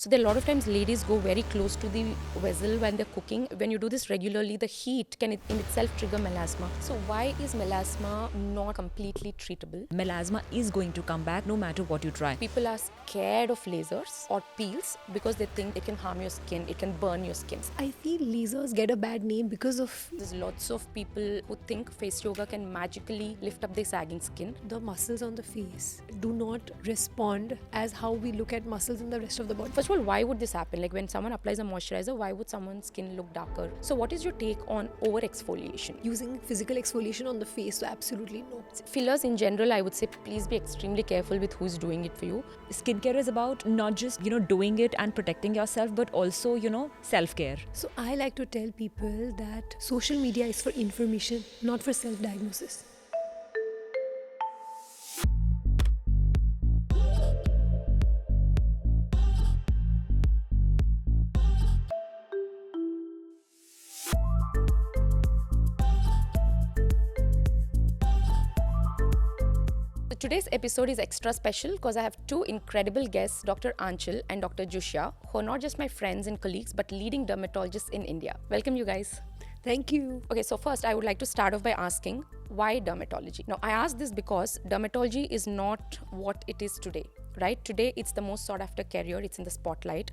So there are a lot of times ladies go very close to the vessel when they're cooking. When you do this regularly, the heat can in itself trigger melasma. So why is melasma not completely treatable? Melasma is going to come back no matter what you try. People are scared of lasers or peels because they think it can harm your skin, it can burn your skin. I feel lasers get a bad name because of There's lots of people who think face yoga can magically lift up their sagging skin. the muscles on the face do not respond as how we look at muscles in the rest of the body. First of all, why would this happen? Like when someone applies a moisturizer, why would someone's skin look darker? So what is your take on over exfoliation? Using physical exfoliation on the face, so absolutely no. Fillers in general, I would say please be extremely careful with who's doing it for you. Skincare is about not just, doing it and protecting yourself, but also, self-care. So I like to tell people that social media is for information, not for self-diagnosis. So today's episode is extra special because I have two incredible guests, Dr. Aanchal and Dr. Jushya, who are not just my friends and colleagues, but leading dermatologists in India. Welcome, you guys. Thank you. Okay, so first I would like to start off by asking, why dermatology? Now, I ask this because dermatology is not what it is today, right? Today, it's the most sought after career, it's in the spotlight.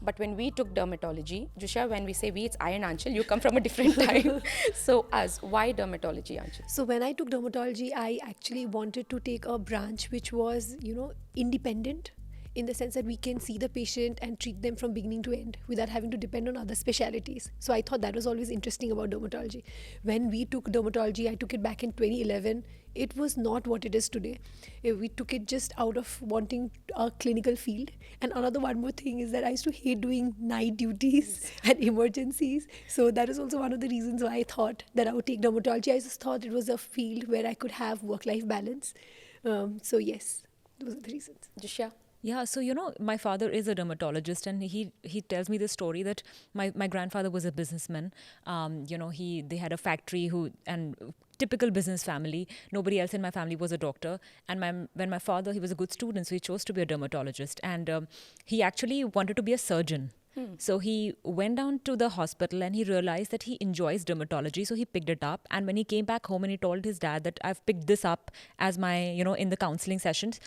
But when we took dermatology, Jushya, when we say we, it's I and Aanchal, you come from a different time. So, why dermatology, Aanchal? So when I took dermatology, I actually wanted to take a branch which was, independent, in the sense that we can see the patient and treat them from beginning to end without having to depend on other specialities. So I thought that was always interesting about dermatology. When we took dermatology, I took it back in 2011. It was not what it is today. We took it just out of wanting a clinical field. And another one more thing is that I used to hate doing night duties and emergencies. So that is also one of the reasons why I thought that I would take dermatology. I just thought it was a field where I could have work-life balance. So yes, those are the reasons. Jushya? Yeah, so my father is a dermatologist, and he tells me this story that my grandfather was a businessman. They had a factory and typical business family. Nobody else in my family was a doctor, and when my father, he was a good student, so he chose to be a dermatologist, and he actually wanted to be a surgeon. So he went down to the hospital and he realized that he enjoys dermatology. So he picked it up. And when he came back home and he told his dad that I've picked this up as my, in the counseling sessions,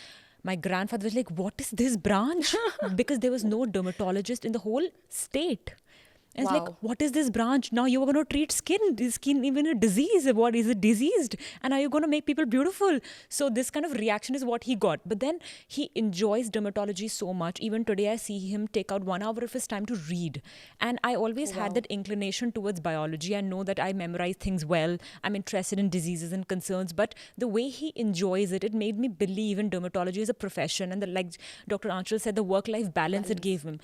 my grandfather was like, what is this branch? Because there was no dermatologist in the whole state. And it's Wow. like, what is this branch? Now you are going to treat skin. Is skin even a disease? What is it diseased? And are you going to make people beautiful? So this kind of reaction is what he got. But then he enjoys dermatology so much. Even today I see him take out 1 hour of his time to read. And I always had that inclination towards biology. I know that I memorize things well. I'm interested in diseases and concerns. But the way he enjoys it, it made me believe in dermatology as a profession. And like Dr. Aanchal said, the work-life balance it gave him.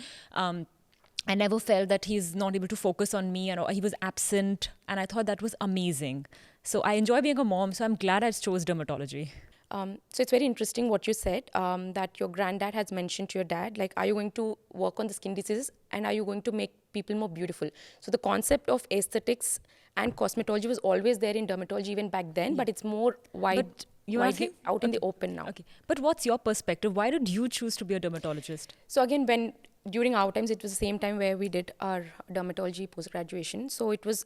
I never felt that he's not able to focus on me, and he was absent, and I thought that was amazing. So I enjoy being a mom, so I'm glad I chose dermatology. So it's very interesting what you said, that your granddad has mentioned to your dad, like, are you going to work on the skin diseases and are you going to make people more beautiful? So the concept of aesthetics and cosmetology was always there in dermatology even back then, but it's more But you're widely asking? out in the open now. Okay. But what's your perspective? Why did you choose to be a dermatologist? So again, during our times, it was the same time where we did our dermatology post-graduation. So it was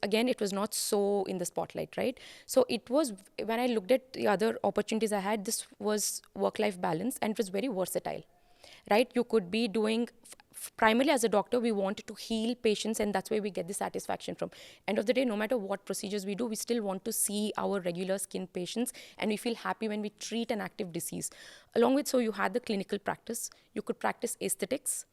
not so in the spotlight, right? So it was, when I looked at the other opportunities I had, this was work-life balance and it was very versatile, right? You could be doing, primarily as a doctor, we want to heal patients and that's where we get the satisfaction from. End of the day, no matter what procedures we do, we still want to see our regular skin patients and we feel happy when we treat an active disease. Along with, so you had the clinical practice, you could practice aesthetics,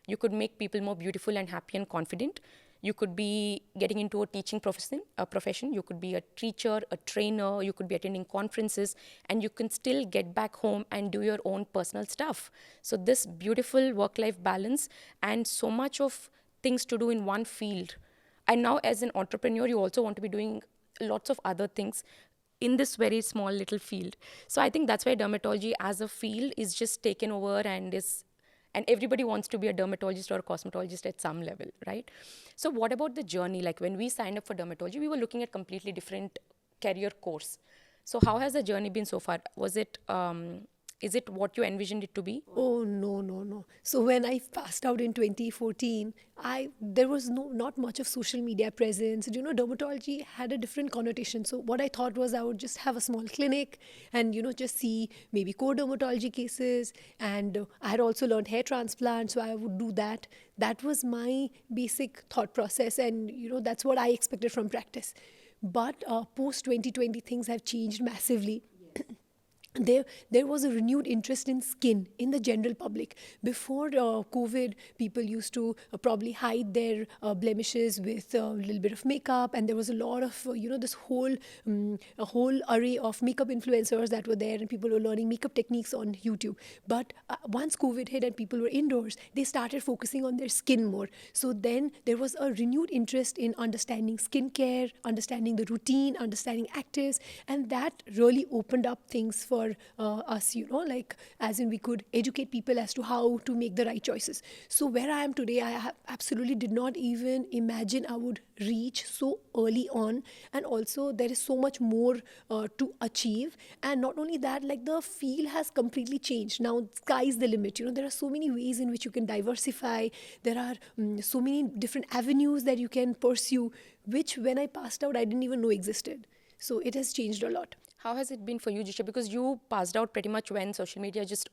you could make people more beautiful and happy and confident. You could be getting into a teaching profession. You could be a teacher, a trainer. You could be attending conferences. And you can still get back home and do your own personal stuff. So this beautiful work-life balance and so much of things to do in one field. And now as an entrepreneur, you also want to be doing lots of other things in this very small little field. So I think that's why dermatology as a field is just taken over and everybody wants to be a dermatologist or a cosmetologist at some level, right? So what about the journey? Like when we signed up for dermatology, we were looking at completely different career course. So how has the journey been so far? Was it Is it what you envisioned it to be? Oh no, no, no. So when I passed out in 2014, there was not much of social media presence. You know, dermatology had a different connotation. So what I thought was I would just have a small clinic and just see maybe core dermatology cases. And I had also learned hair transplant, so I would do that. That was my basic thought process, and that's what I expected from practice. But post 2020, things have changed massively. There was a renewed interest in skin in the general public. Before COVID, people used to probably hide their blemishes with a little bit of makeup, and there was a lot of this whole a whole array of makeup influencers that were there, and people were learning makeup techniques on YouTube. But once COVID hit and people were indoors, they started focusing on their skin more. So then there was a renewed interest in understanding skincare, understanding the routine, understanding actives, and that really opened up things for us, like as in we could educate people as to how to make the right choices. So where I am today, absolutely did not even imagine I would reach so early on. And also there is so much more to achieve. And not only that, like the field has completely changed. Now sky's the limit. There are so many ways in which you can diversify. There are so many different avenues that you can pursue, which when I passed out, I didn't even know existed. So it has changed a lot. How has it been for you, Jushya? Because you passed out pretty much when social media just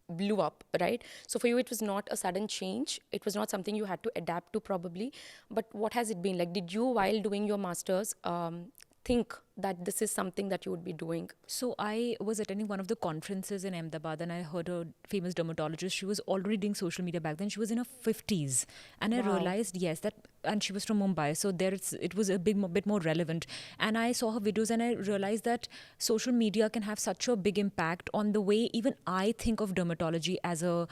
blew up, right? So for you, it was not a sudden change. It was not something you had to adapt to probably. But what has it been like? Did you, while doing your master's, think that this is something that you would be doing? So I was attending one of the conferences in Ahmedabad, and I heard a famous dermatologist. She was already doing social media back then. She was in her 50s. And I Wow. realized, yes, that, and she was from Mumbai. So there it was a bit more relevant. And I saw her videos and I realized that social media can have such a big impact on the way even I think of dermatology as a,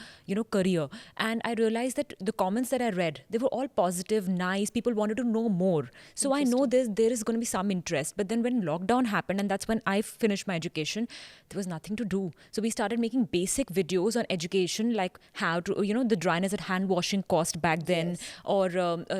career. And I realized that the comments that I read, they were all positive, nice. People wanted to know more. So I know there is going to be some interest. But then when lockdown happened, and that's when I finished my education, there was nothing to do. So we started making basic videos on education, like how to, the dryness that hand washing cost back then, or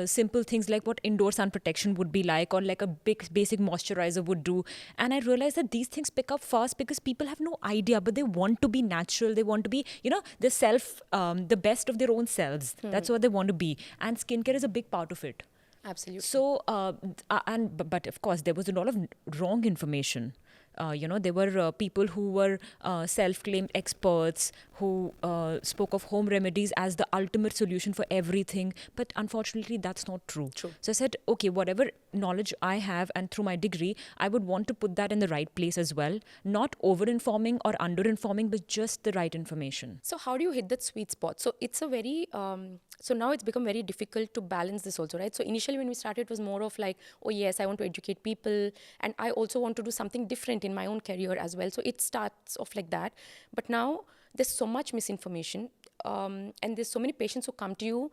simple things like what indoor sun protection would be like, or like a big basic moisturizer would do. And I realized that these things pick up fast because people have no idea, but they want to be natural. They want to be, the best of their own selves. That's what they want to be. And skincare is a big part of it. Absolutely. So, but of course, there was a lot of wrong information. There were people who were self-claimed experts who spoke of home remedies as the ultimate solution for everything. But unfortunately, that's not true. So I said, okay, whatever knowledge I have and through my degree, I would want to put that in the right place as well. Not over-informing or under-informing, but just the right information. So how do you hit that sweet spot? So it's a very, so now it's become very difficult to balance this also, right? So initially when we started, it was more of like, oh yes, I want to educate people. And I also want to do something different in my own career as well. So it starts off like that. But now there's so much misinformation. And there's so many patients who come to you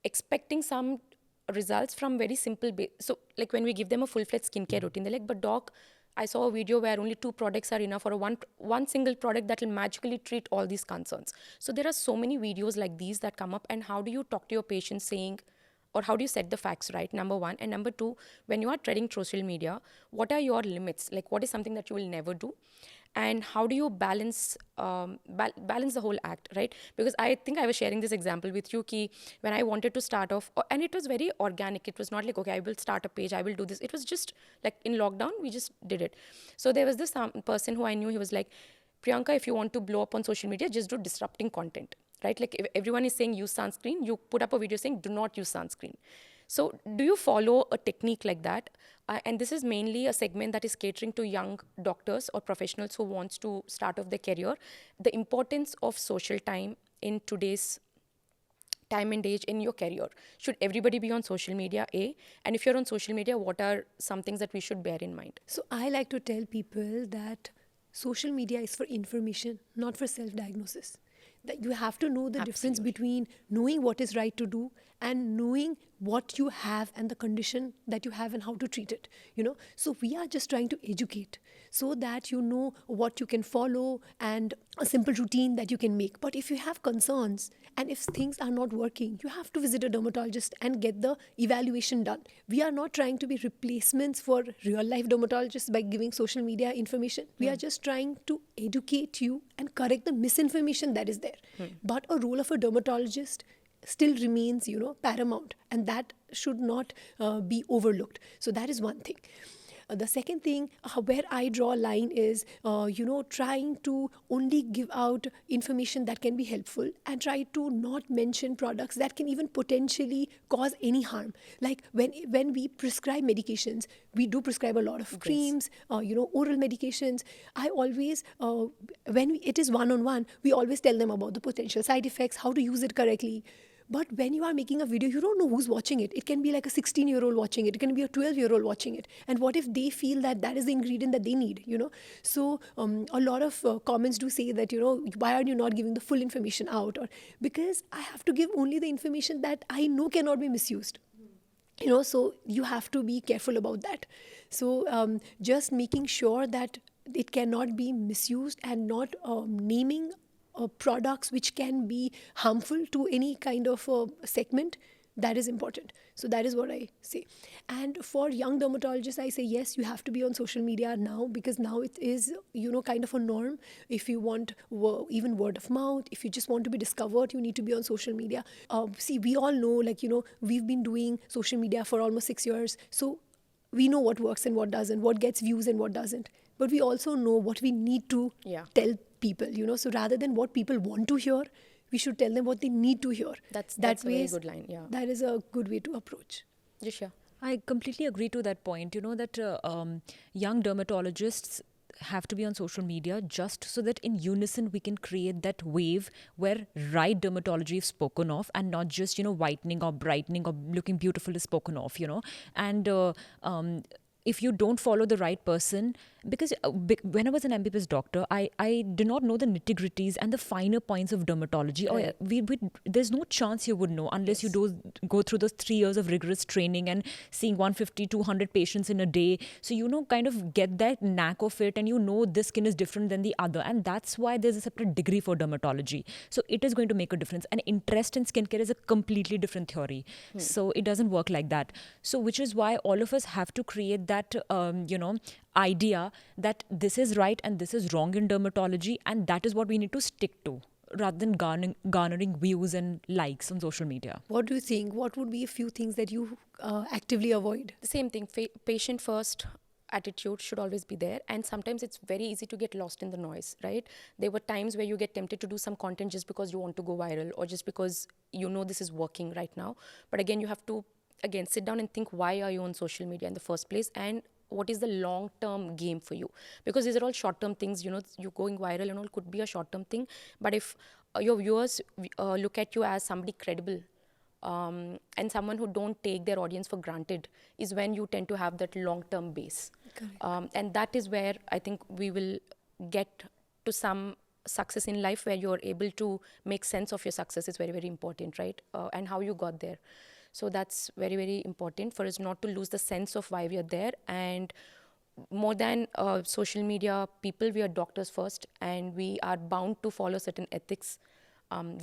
expecting some results from very simple, so like when we give them a full-fledged skincare routine, they're like, but doc, I saw a video where only 2 products are enough, or one single product that will magically treat all these concerns. So there are so many videos like these that come up. And how do you talk to your patients saying, or how do you set the facts right, number one? And number two, when you are treading social media, what are your limits? Like what is something that you will never do? And how do you balance balance the whole act, right? Because I think I was sharing this example with you ki when I wanted to start off, and it was very organic. It was not like, okay, I will start a page, I will do this. It was just like in lockdown, we just did it. So there was this person who I knew. He was like, Priyanka, if you want to blow up on social media, just do disrupting content, right? Like if everyone is saying use sunscreen, you put up a video saying do not use sunscreen. So do you follow a technique like that? And this is mainly a segment that is catering to young doctors or professionals who wants to start off their career. The importance of social time in today's time and age in your career. Should everybody be on social media, A? And if you're on social media, what are some things that we should bear in mind? So I like to tell people that social media is for information, not for self-diagnosis. That you have to know the difference between knowing what is right to do and knowing what you have and the condition that you have and how to treat it, so we are just trying to educate so that you know what you can follow and a simple routine that you can make. But if you have concerns and if things are not working, you have to visit a dermatologist and get the evaluation done. We are not trying to be replacements for real life dermatologists by giving social media information. We are just trying to educate you and correct the misinformation that is there. But a role of a dermatologist still remains, paramount, and that should not be overlooked. So that is one thing. The second thing where I draw a line is, trying to only give out information that can be helpful and try to not mention products that can even potentially cause any harm. Like when we prescribe medications, we do prescribe a lot of creams, oral medications. I always, when it is one-on-one, we always tell them about the potential side effects, how to use it correctly. But when you are making a video, you don't know who's watching it. It can be like a 16-year-old watching it. It can be a 12-year-old watching it. And what if they feel that that is the ingredient that they need, So a lot of comments do say that, why are you not giving the full information out? Or because I have to give only the information that I know cannot be misused. So you have to be careful about that. So just making sure that it cannot be misused and not naming products which can be harmful to any kind of segment, that is important. So that is what I say. And for young dermatologists, I say, yes, you have to be on social media now, because now it is, kind of a norm. If you want even word of mouth, if you just want to be discovered, you need to be on social media. See, we all know, we've been doing social media for almost 6 years. So we know what works and what doesn't, what gets views and what doesn't. But we also know what we need to tell people, So rather than what people want to hear, we should tell them what they need to hear. That's a very good line, yeah. That is a good way to approach. Jushya? I completely agree to that point. That young dermatologists have to be on social media just so that in unison we can create that wave where right dermatology is spoken of and not just, whitening or brightening or looking beautiful is spoken of, And if you don't follow the right person, because when I was an MBBS doctor, I did not know the nitty-gritties and the finer points of dermatology. Right. Or there's no chance you would know unless you go through those 3 years of rigorous training and seeing 150, 200 patients in a day. So, kind of get that knack of it, and this skin is different than the other. And that's why there's a separate degree for dermatology. So it is going to make a difference. And interest in skincare is a completely different theory. So it doesn't work like that. So which is why all of us have to create that, idea that this is right and this is wrong in dermatology, and that is what we need to stick to rather than garnering views and likes on social media. What do you think? What would be a few things that you actively avoid? The same thing, patient first attitude should always be there, and sometimes it's very easy to get lost in the noise, right? There were times where you get tempted to do some content just because you want to go viral or just because this is working right now. But again, you have to sit down and think, why are you on social media in the first place, and what is the long-term game for you? Because these are all short-term things. You going viral and all could be a short-term thing, but if your viewers look at you as somebody credible, and someone who don't take their audience for granted, is when you tend to have that long-term base. And that is where I think we will get to some success in life, where you're able to make sense of your success. Is very, very important, right? And how you got there. So that's very, very important for us not to lose the sense of why we are there. And more than social media people, we are doctors first, and we are bound to follow certain ethics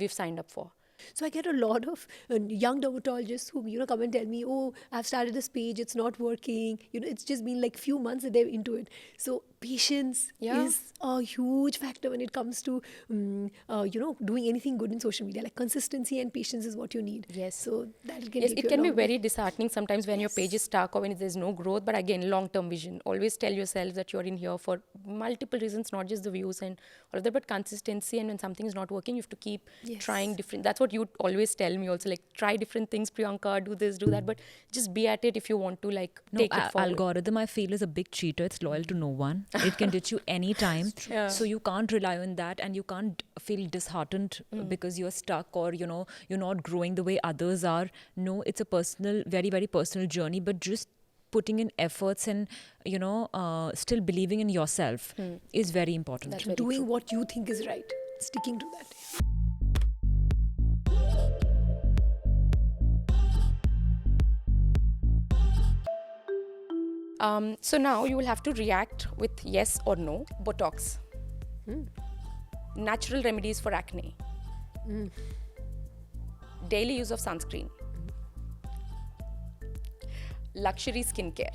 we've signed up for. So I get a lot of young dermatologists who, come and tell me, oh, I've started this page, it's not working. It's just been like few months that they're into it. So patience is a huge factor when it comes to, doing anything good in social media. Like consistency and patience is what you need. Yes. So that can Yes, take it you a can be long way. very disheartening sometimes when your page is stuck or when there's no growth. But again, long-term vision. Always tell yourself that you're in here for multiple reasons, not just the views and all of that, but consistency. And when something is not working, you have to keep trying different. That's what you always tell me also, like, try different things, Priyanka, do this, do that, but just be at it if you want to, like, take it forward. Algorithm, I feel, is a big cheater. It's loyal to no one. It can ditch you anytime. So you can't rely on that, and you can't feel disheartened because you're stuck or, you're not growing the way others are. No, it's a personal, very, very personal journey, but just putting in efforts and, still believing in yourself is very important. That's very Doing true. what you think is right, sticking to that. So now you will have to react with yes or no. Botox. Natural remedies for acne. Daily use of sunscreen. Luxury skincare.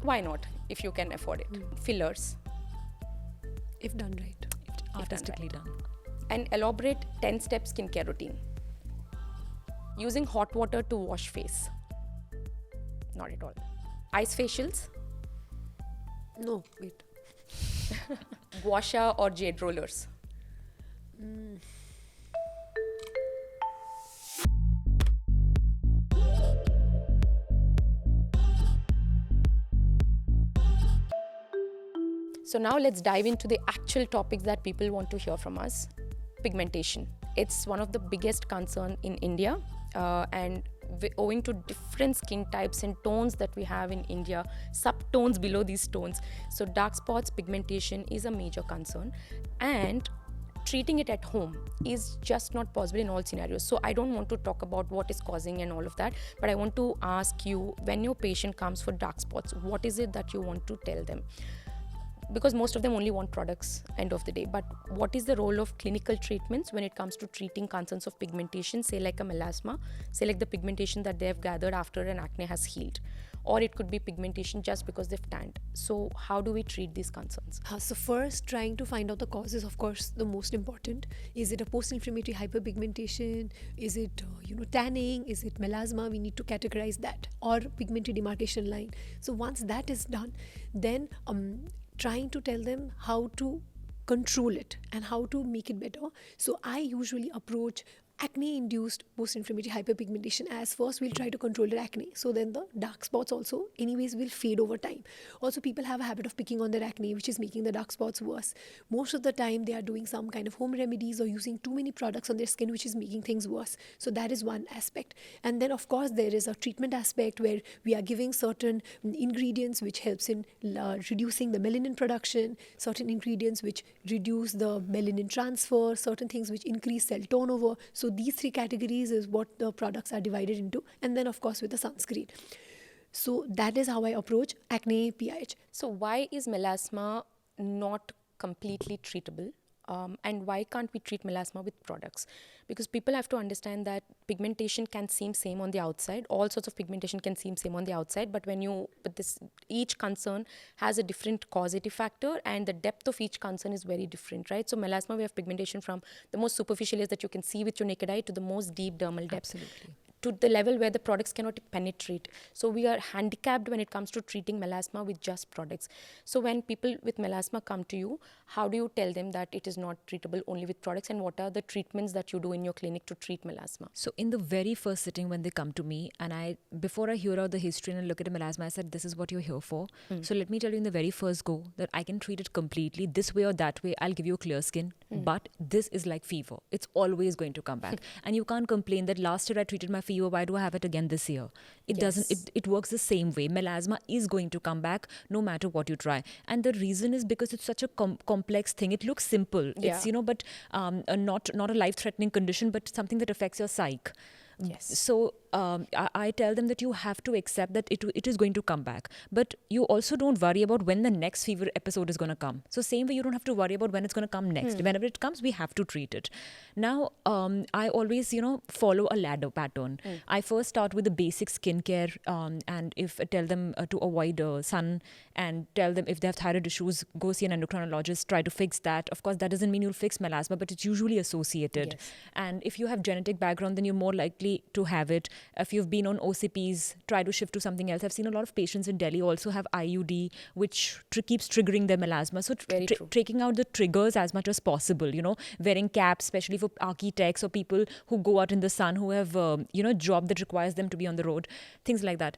Why not, if you can afford it? Fillers. If done right. Artistically done. An elaborate 10-step skincare routine. Using hot water to wash face. Not at all. Ice facials. No, wait. Gua sha or jade rollers. So now let's dive into the actual topics that people want to hear from us. Pigmentation. It's one of the biggest concern in India, and owing to different skin types and tones that we have in India, subtones below these tones. So dark spots, pigmentation is a major concern, and treating it at home is just not possible in all scenarios. So I don't want to talk about what is causing and all of that, but I want to ask you, when your patient comes for dark spots, what is it that you want to tell them? Because most of them only want products end of the day, but what is the role of clinical treatments when it comes to treating concerns of pigmentation, say like a melasma, say like the pigmentation that they have gathered after an acne has healed, or it could be pigmentation just because they've tanned. So how do we treat these concerns? So first, trying to find out the causes, of course, the most important. Is it a post-inflammatory hyperpigmentation? Is it tanning? Is it melasma? We need to categorize that, or pigmented demarcation line. So once that is done, then trying to tell them how to control it and how to make it better. So I usually approach acne-induced post-inflammatory hyperpigmentation as first. We'll try to control the acne, so then the dark spots also anyways will fade over time. Also, people have a habit of picking on their acne, which is making the dark spots worse. Most of the time they are doing some kind of home remedies or using too many products on their skin, which is making things worse. So that is one aspect. And then of course there is a treatment aspect where we are giving certain ingredients which helps in reducing the melanin production, certain ingredients which reduce the melanin transfer, certain things which increase cell turnover. So these three categories is what the products are divided into. And then of course with the sunscreen. So that is how I approach acne PIH. So why is melasma not completely treatable? And why can't we treat melasma with products? Because people have to understand that pigmentation can seem same on the outside. All sorts of pigmentation can seem same on the outside, but each concern has a different causative factor, and the depth of each concern is very different, right? So melasma, we have pigmentation from the most superficial layers that you can see with your naked eye to the most deep dermal depth. Absolutely. To the level where the products cannot penetrate. So we are handicapped when it comes to treating melasma with just products. So when people with melasma come to you, how do you tell them that it is not treatable only with products, and what are the treatments that you do in your clinic to treat melasma? So in the very first sitting when they come to me, and before I hear out the history and look at a melasma, I said, this is what you're here for. So let me tell you in the very first go that I can treat it completely this way or that way. I'll give you a clear skin, but this is like fever. It's always going to come back. And you can't complain that last year I treated my fever, why do I have it again this year? It doesn't, it works the same way. Melasma is going to come back no matter what you try. And the reason is because it's such a complex thing. It looks simple. Yeah. It's, but not a life-threatening condition, but something that affects your psyche. Yes. So I tell them that you have to accept that it is going to come back. But you also don't worry about when the next fever episode is going to come. So same way, you don't have to worry about when it's going to come next. Whenever it comes, we have to treat it. Now, I always, follow a ladder pattern. I first start with the basic skincare, and if I tell them to avoid sun, and tell them if they have thyroid issues, go see an endocrinologist, try to fix that. Of course, that doesn't mean you'll fix melasma, but it's usually associated. Yes. And if you have genetic background, then you're more likely to have it. If you've been on OCPs, try to shift to something else. I've seen a lot of patients in Delhi also have IUD, which keeps triggering their melasma. So Very true. taking out the triggers as much as possible, wearing caps, especially for architects or people who go out in the sun, who have, a job that requires them to be on the road, things like that.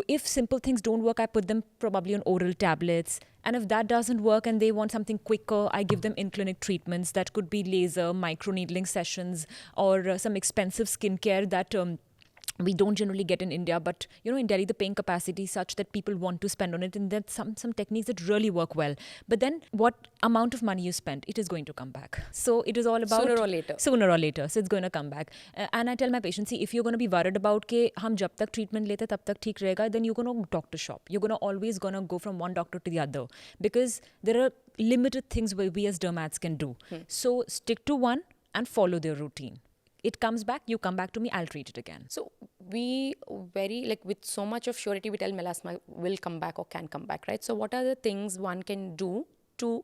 If simple things don't work, I put them probably on oral tablets. And if that doesn't work and they want something quicker, I give them in-clinic treatments. That could be laser, microneedling sessions, or some expensive skincare that we don't generally get in India, but in Delhi the paying capacity is such that people want to spend on it, and there's some techniques that really work well. But then what amount of money you spend, it is going to come back. So it is all about Sooner or later. Sooner or later. So it's going to come back. And I tell my patients, see, if you're going to be worried about ke hum jab tak treatment lete tab tak theek rahega, then you're going to doctor shop. You're going to always going to go from one doctor to the other, because there are limited things where we as dermats can do. So stick to one and follow their routine. It comes back, you come back to me, I'll treat it again. So we with so much of surety we tell melasma will come back or can come back, right? So what are the things one can do to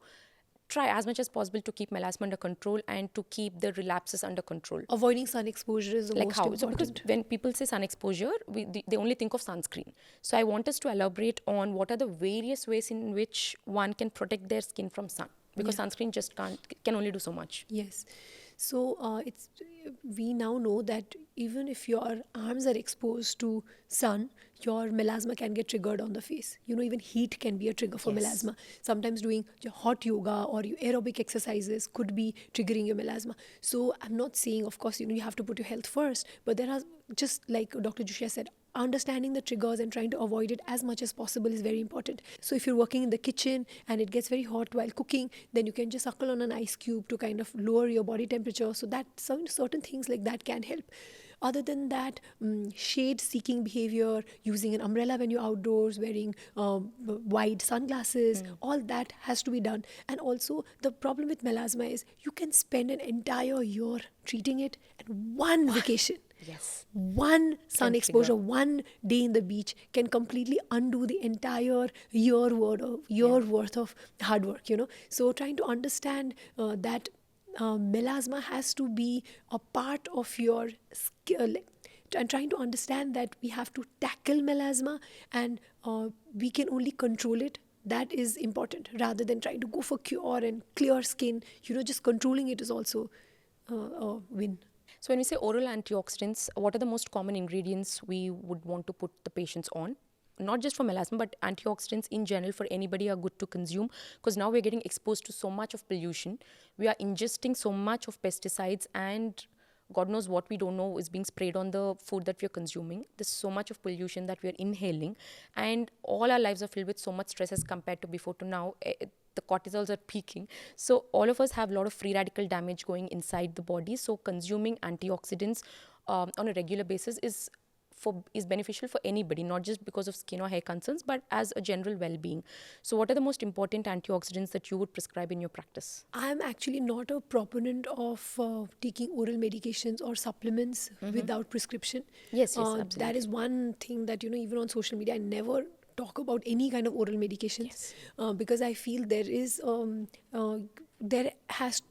try as much as possible to keep melasma under control and to keep the relapses under control? Avoiding sun exposure is the Like most how? important. So because when people say sun exposure, they only think of sunscreen. So I want us to elaborate on what are the various ways in which one can protect their skin from sun, because sunscreen just can only do so much. Yes. So we now know that even if your arms are exposed to sun, your melasma can get triggered on the face. Even heat can be a trigger for melasma. Sometimes doing hot yoga or aerobic exercises could be triggering your melasma. So I'm not saying, of course, you have to put your health first, but there are, just like Dr. Jushya said, understanding the triggers and trying to avoid it as much as possible is very important. So if you're working in the kitchen and it gets very hot while cooking, then you can just suckle on an ice cube to kind of lower your body temperature. So that certain things like that can help. Other than that, shade-seeking behavior, using an umbrella when you're outdoors, wearing wide sunglasses, all that has to be done. And also, the problem with melasma is you can spend an entire year treating it, and one vacation, one sun exposure, one day in the beach can completely undo the entire year worth of hard work. So trying to understand that melasma has to be a part of your skill, and trying to understand that we have to tackle melasma, and we can only control it. That is important, rather than trying to go for cure and clear skin. Just controlling it is also a win. So when we say oral antioxidants, what are the most common ingredients we would want to put the patients on? Not just for melasma, but antioxidants in general for anybody are good to consume, because now we're getting exposed to so much of pollution. We are ingesting so much of pesticides, and God knows what we don't know is being sprayed on the food that we're consuming. There's so much of pollution that we're inhaling, and all our lives are filled with so much stress as compared to before to now. The cortisols are peaking. So all of us have a lot of free radical damage going inside the body. So consuming antioxidants on a regular basis is beneficial for anybody, not just because of skin or hair concerns, but as a general well-being. So what are the most important antioxidants that you would prescribe in your practice? I'm actually not a proponent of taking oral medications or supplements without prescription. Yes, absolutely. That is one thing that, even on social media, I never talk about any kind of oral medications, because I feel there is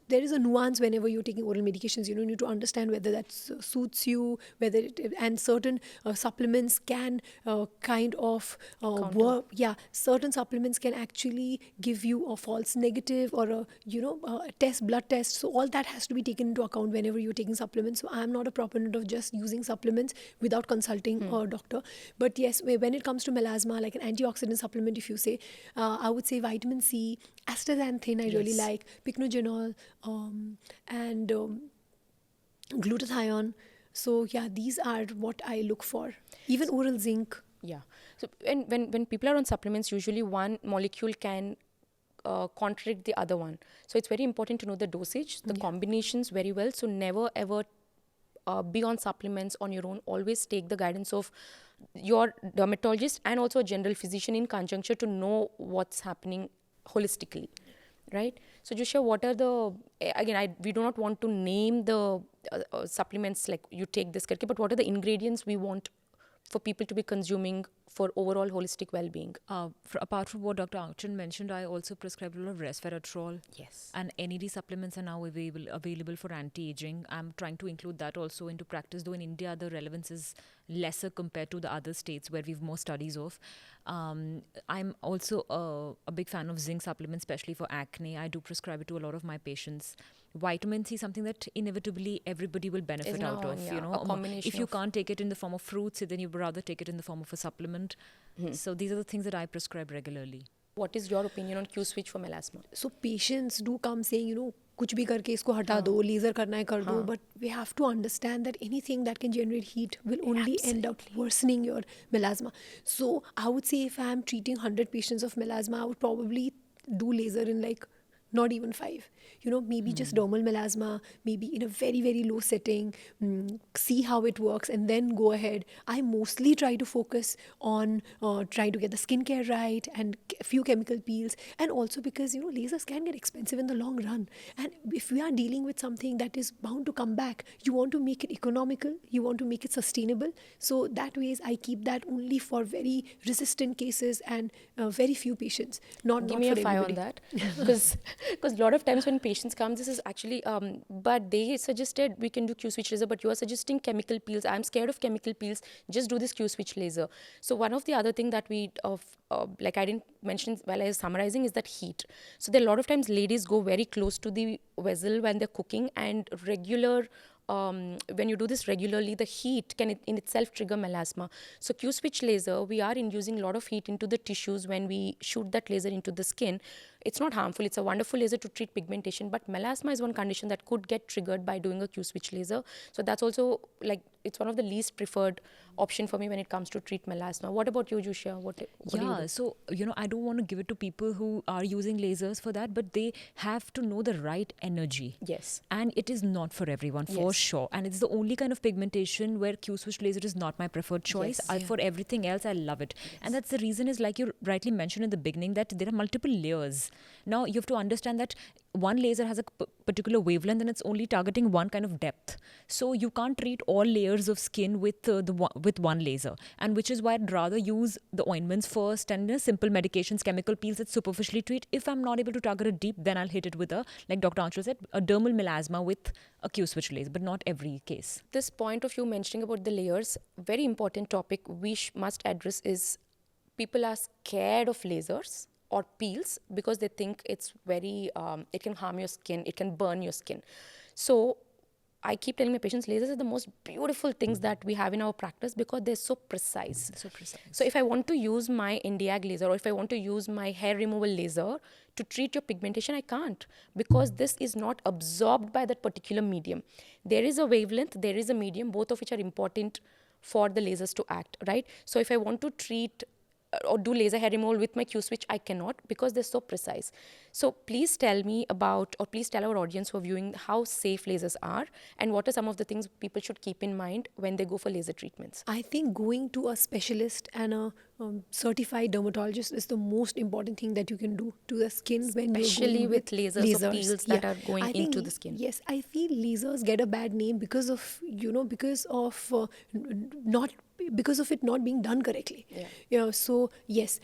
there is a nuance whenever you're taking oral medications. You need to understand whether that suits you, whether and certain supplements can kind of work. Yeah, certain supplements can actually give you a false negative or a blood test. So all that has to be taken into account whenever you're taking supplements. So I'm not a proponent of just using supplements without consulting a doctor. But yes, when it comes to melasma, like an antioxidant supplement, if you say, I would say vitamin C, astaxanthin, I really like, pycnogenol, and glutathione. So yeah, these are what I look for. Even oral zinc. Yeah. So when people are on supplements, usually one molecule can contradict the other one. So it's very important to know the dosage, the combinations very well. So never ever be on supplements on your own. Always take the guidance of your dermatologist and also a general physician in conjunction to know what's happening holistically. Right? So Jushya, what are the, again, we do not want to name the supplements like you take this karke, but what are the ingredients we want for people to be consuming for overall holistic well-being? Apart from what Dr. Aanchal mentioned, I also prescribe a lot of resveratrol. Yes. And NED supplements are now available for anti-aging. I'm trying to include that also into practice, though in India the relevance is lesser compared to the other states where we've more studies of. I'm also a big fan of zinc supplements, especially for acne. I do prescribe it to a lot of my patients. Vitamin C is something that inevitably everybody will benefit out of. A combination if you can't take it in the form of fruits, then you'd rather take it in the form of a supplement. So these are the things that I prescribe regularly. What is your opinion on Q switch for melasma? So patients do come saying, कुछ भी करके इसको हटा दो, laser करना है कर दो, but we have to understand that anything that can generate heat will only end up worsening your melasma. So I would say if I'm treating 100 patients of melasma, I would probably do laser in like not even 5. Maybe just dermal melasma, maybe in a very, very low setting, see how it works, and then go ahead. I mostly try to focus on trying to get the skincare right and a few chemical peels. And also because, lasers can get expensive in the long run. And if we are dealing with something that is bound to come back, you want to make it economical, you want to make it sustainable. So that ways I keep that only for very resistant cases and very few patients, not Give not me for a fire everybody. on that, because a lot of times when patients come, this is actually but they suggested we can do Q switch laser, but you are suggesting chemical peels. I'm scared of chemical peels, just do this Q switch laser. So one of the other thing that we like I didn't mention while I was summarizing is that heat. So there are a lot of times ladies go very close to the vessel when they're cooking, and when you do this regularly, the heat can in itself trigger melasma. So Q switch laser, we are inducing a lot of heat into the tissues when we shoot that laser into the skin. It's not harmful. It's a wonderful laser to treat pigmentation, but melasma is one condition that could get triggered by doing a Q switch laser. So that's also like, it's one of the least preferred option for me when it comes to treat melasma. What about you, Jushya? What do you Yeah, do? so I don't want to give it to people who are using lasers for that, but they have to know the right energy. Yes. And it is not for everyone, for Yes. sure. And it's the only kind of pigmentation where Q switch laser is not my preferred choice. Yes. For everything else, I love it. And that's the reason is, like you rightly mentioned in the beginning, that there are multiple layers. Now you have to understand that one laser has a particular wavelength and it's only targeting one kind of depth. So you can't treat all layers of skin with with one laser, and which is why I'd rather use the ointments first and simple medications, chemical peels that superficially treat. If I'm not able to target it deep, then I'll hit it with like Dr. Aanchal said, a dermal melasma with a Q switch laser, but not every case. This point of you mentioning about the layers, very important topic we must address is people are scared of lasers or peels because they think it's very, it can harm your skin, it can burn your skin. So I keep telling my patients, lasers are the most beautiful things that we have in our practice because they're so precise. So precise. So if I want to use my Indiag laser or if I want to use my hair removal laser to treat your pigmentation, I can't, because this is not absorbed by that particular medium. There is a wavelength, there is a medium, both of which are important for the lasers to act, right? So if I want to treat or do laser hair removal with my Q switch, I cannot, because they're so precise. So please tell me about, or please tell our audience who are viewing, how safe lasers are and what are some of the things people should keep in mind when they go for laser treatments. I think going to a specialist and a certified dermatologist is the most important thing that you can do to the skin when you're Especially going with lasers or peels that Yeah. are going I think, into the skin. yes, I feel lasers get a bad name because of, because of not because of it not being done correctly. Yeah. So yes,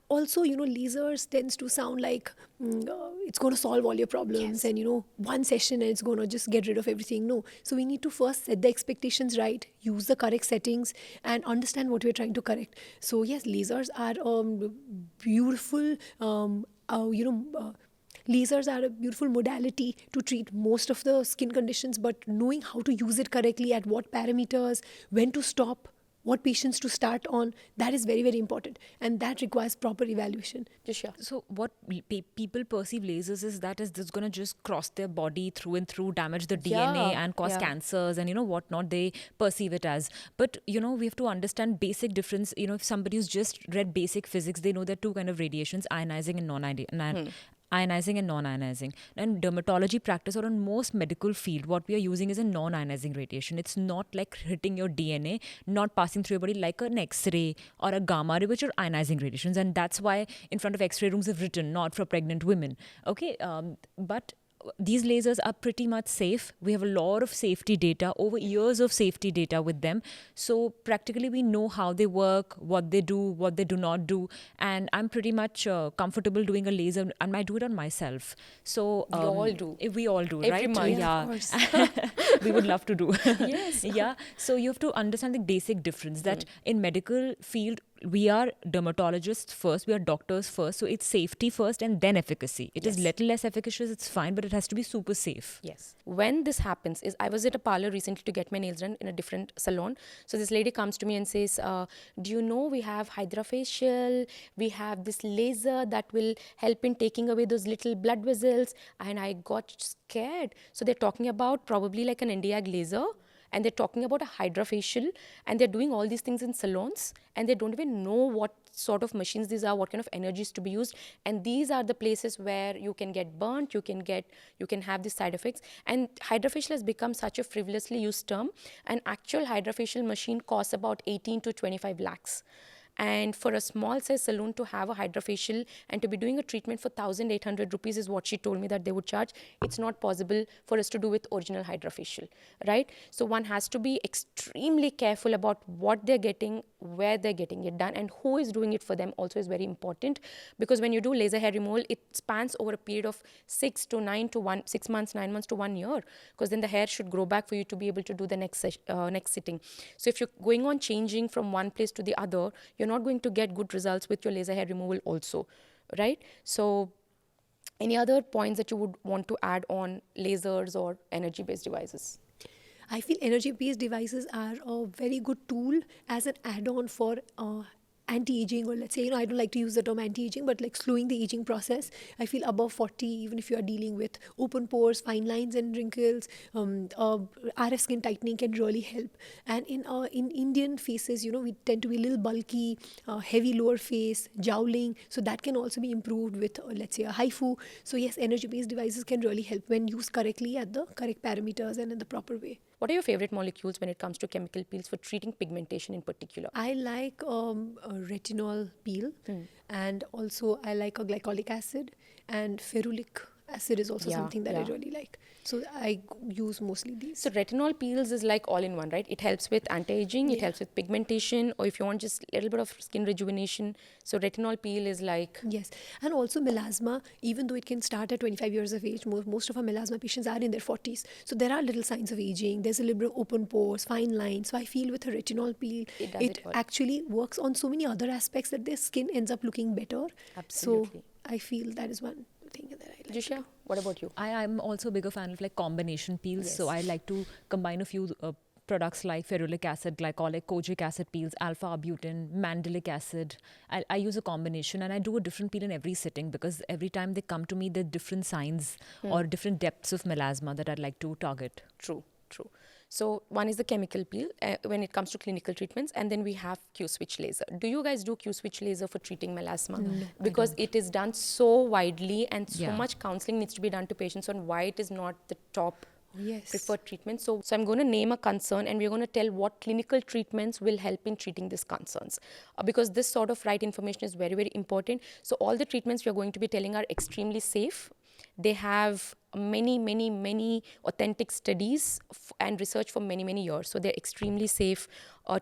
also, lasers tends to sound like it's going to solve all your problems, Yes. and one session and it's going to just get rid of everything. No, so we need to first set the expectations right, use the correct settings, and understand what we're trying to correct. So yes, lasers are beautiful. Lasers are a beautiful modality to treat most of the skin conditions, but knowing how to use it correctly, at what parameters, when to stop, what patients to start on, that is very, very important. And that requires proper evaluation. Jushya. So what people perceive lasers is that is this going to just cross their body through and through, damage the DNA Yeah, and cause yeah. cancers and whatnot. They perceive it as. But we have to understand basic difference. If somebody who's just read basic physics, they know there are two kind of radiations: ionizing and ionizing and non-ionizing. And dermatology practice, or in most medical field, what we are using is a non-ionizing radiation. It's not like hitting your DNA, not passing through your body like an X-ray or a gamma ray, which are ionizing radiations. And that's why in front of X-ray rooms have written not for pregnant women. Okay, but these lasers are pretty much safe. We have a lot of safety data, over years of safety data with them. So practically we know how they work, what they do, what they do not do. And I'm pretty much comfortable doing a laser, and I do it on myself. So We all do. We all do, Every right? month. Yeah, Yeah. of course. We would love to do. Yes. Yeah. So you have to understand the basic difference that in medical field, we are dermatologists first, we are doctors first, so it's safety first and then efficacy. It is Yes. little less efficacious, it's fine, but it has to be super safe. Yes. When this happens is I was at a parlor recently to get my nails done in a different salon. So this lady comes to me and says, do you know we have hydrofacial, we have this laser that will help in taking away those little blood vessels. And I got scared. So they're talking about probably like an NDAG laser, and they're talking about a hydrofacial, and they're doing all these things in salons, and they don't even know what sort of machines these are, what kind of energies to be used. And these are the places where you can get burnt, you can have these side effects. And hydrofacial has become such a frivolously used term. An actual hydrofacial machine costs about 18 to 25 lakhs. And for a small size salon to have a hydrofacial and to be doing a treatment for 1,800 rupees is what she told me that they would charge. It's not possible for us to do with original hydrofacial, right? So one has to be extremely careful about what they're getting, where they're getting it done, and who is doing it for them also is very important. Because when you do laser hair removal, it spans over a period of 6 months, 9 months to 1 year, because then the hair should grow back for you to be able to do the next sitting. So if you're going on changing from one place to the other, you're not going to get good results with your laser hair removal also, right? So any other points that you would want to add on lasers or energy based devices? I feel energy-based devices are a very good tool as an add-on for anti-aging, or let's say, I don't like to use the term anti-aging, but like slowing the aging process. I feel above 40, even if you are dealing with open pores, fine lines and wrinkles, RF skin tightening can really help. And in Indian faces, we tend to be a little bulky, heavy lower face, jowling, so that can also be improved with, let's say, a HIFU. So yes, energy-based devices can really help when used correctly at the correct parameters and in the proper way. What are your favorite molecules when it comes to chemical peels for treating pigmentation in particular? I like a retinol peel, and also I like a glycolic acid, and ferulic acid is also Yeah, something that I yeah. really like. So I use mostly these. So retinol peels is like all in one, right? It helps with anti-aging, it Yeah. helps with pigmentation, or if you want just a little bit of skin rejuvenation. So retinol peel is like, Yes, and also melasma, even though it can start at 25 years of age, most of our melasma patients are in their 40s. So there are little signs of aging. There's a little bit of open pores, fine lines. So I feel with a retinol peel, it does it it all. actually works on so many other aspects that their skin ends up looking better. So Absolutely. I feel that is one thing that I like to Jushya, do. what about you? I'm also a bigger fan of like combination peels. So I Yes. like to combine a few products like ferulic acid, glycolic, kojic acid peels, alpha-arbutin, mandelic acid. I use a combination, and I do a different peel in every sitting, because every time they come to me, there are different signs or different depths of melasma that I'd like to target. True, true. So one is the chemical peel when it comes to clinical treatments, and then we have Q-switch laser. Do you guys do Q-switch laser for treating melasma? No, I Because don't. it is done so widely, and so Yeah. much counseling needs to be done to patients on why it is not the top Yes. preferred treatment. So I'm going to name a concern, and we're going to tell what clinical treatments will help in treating these concerns. Because this sort of right information is very, very important. So all the treatments we're going to be telling are extremely safe. They have many, many, many authentic studies and research for many, many years. So they're extremely safe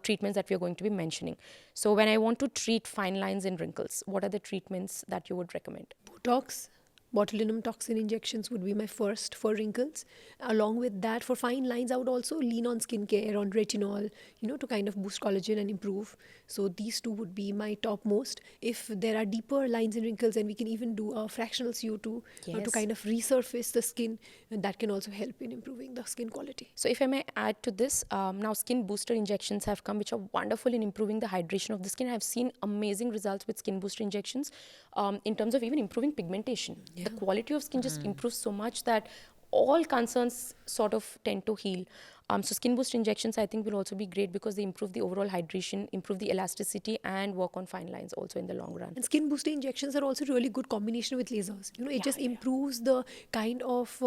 treatments that we're going to be mentioning. So when I want to treat fine lines and wrinkles, what are the treatments that you would recommend? Botox, botulinum toxin injections would be my first for wrinkles. Along with that, for fine lines, I would also lean on skincare, on retinol, to kind of boost collagen and improve. So these two would be my topmost. If there are deeper lines and wrinkles, and we can even do a fractional CO2 to Yes. kind of resurface the skin, and that can also help in improving the skin quality. So if I may add to this, now skin booster injections have come, which are wonderful in improving the hydration of the skin. I've seen amazing results with skin booster injections in terms of even improving pigmentation. The quality of skin just improves so much that all concerns sort of tend to heal. So skin booster injections, I think, will also be great because they improve the overall hydration, improve the elasticity, and work on fine lines also in the long run. And skin boosting injections are also really good combination with lasers. It just improves the kind of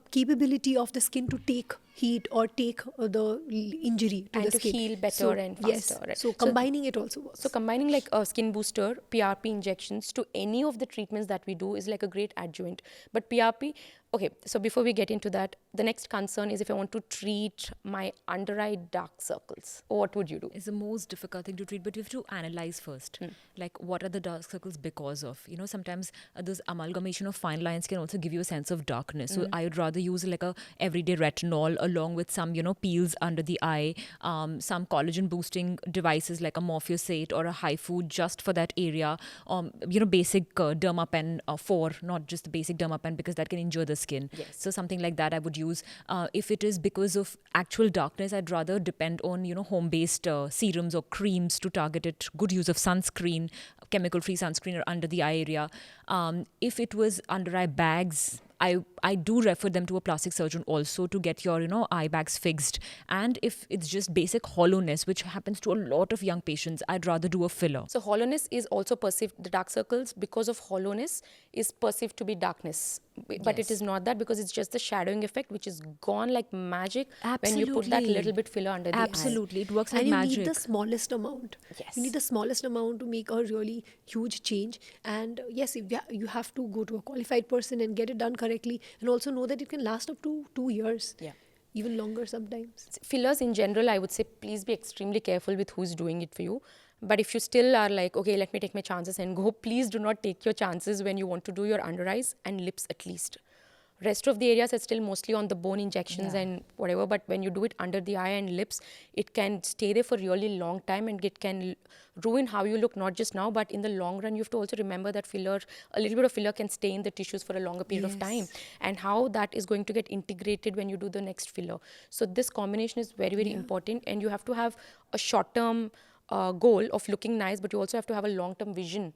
capability of the skin to take heat or take the injury to And the to skin. heal better So, and yes. faster, right? So So- combining it also works. So combining like a skin booster, PRP injections to any of the treatments that we do is like a great adjuvant. But PRP, okay, so before we get into that, the next concern is if I want to treat my under eye dark circles, what would you do? Is the most difficult thing to treat, but you have to analyze first. Like, what are the dark circles because of? Sometimes those amalgamation of fine lines can also give you a sense of darkness. So I would rather use like a everyday retinol, along with some, peels under the eye, some collagen boosting devices like a Morpheusate or a HIFU just for that area, basic Derma pen for, not just the basic Derma pen because that can injure the skin. Yes. So something like that I would use. If it is because of actual darkness, I'd rather depend on, home-based serums or creams to target it. Good use of sunscreen, chemical-free sunscreen or under the eye area. If it was under eye bags, I do refer them to a plastic surgeon also to get your, eye bags fixed. And if it's just basic hollowness, which happens to a lot of young patients, I'd rather do a filler. So hollowness is also perceived, the dark circles because of hollowness is perceived to be darkness. But it Yes. is not that, because it's just the shadowing effect which is gone like magic when you put that Absolutely. little bit filler under the eye. Absolutely. It works like And you magic. need the smallest amount. Yes. You need the smallest amount to make a really huge change. And yes, if you have to go to a qualified person and get it done correctly, and also know that it can last up to 2 years. Yeah. Even longer sometimes. Fillers in general, I would say please be extremely careful with who's doing it for you. But if you still are like, okay, let me take my chances and go, please do not take your chances when you want to do your under eyes and lips at least. Rest of the areas are still mostly on the bone injections and whatever, but when you do it under the eye and lips, it can stay there for really long time, and it can ruin how you look, not just now, but in the long run. You have to also remember that filler, a little bit of filler can stay in the tissues for a longer period of time, Yes. and how that is going to get integrated when you do the next filler. So this combination is very, very important, and you have to have a short-term goal of looking nice, but you also have to have a long-term vision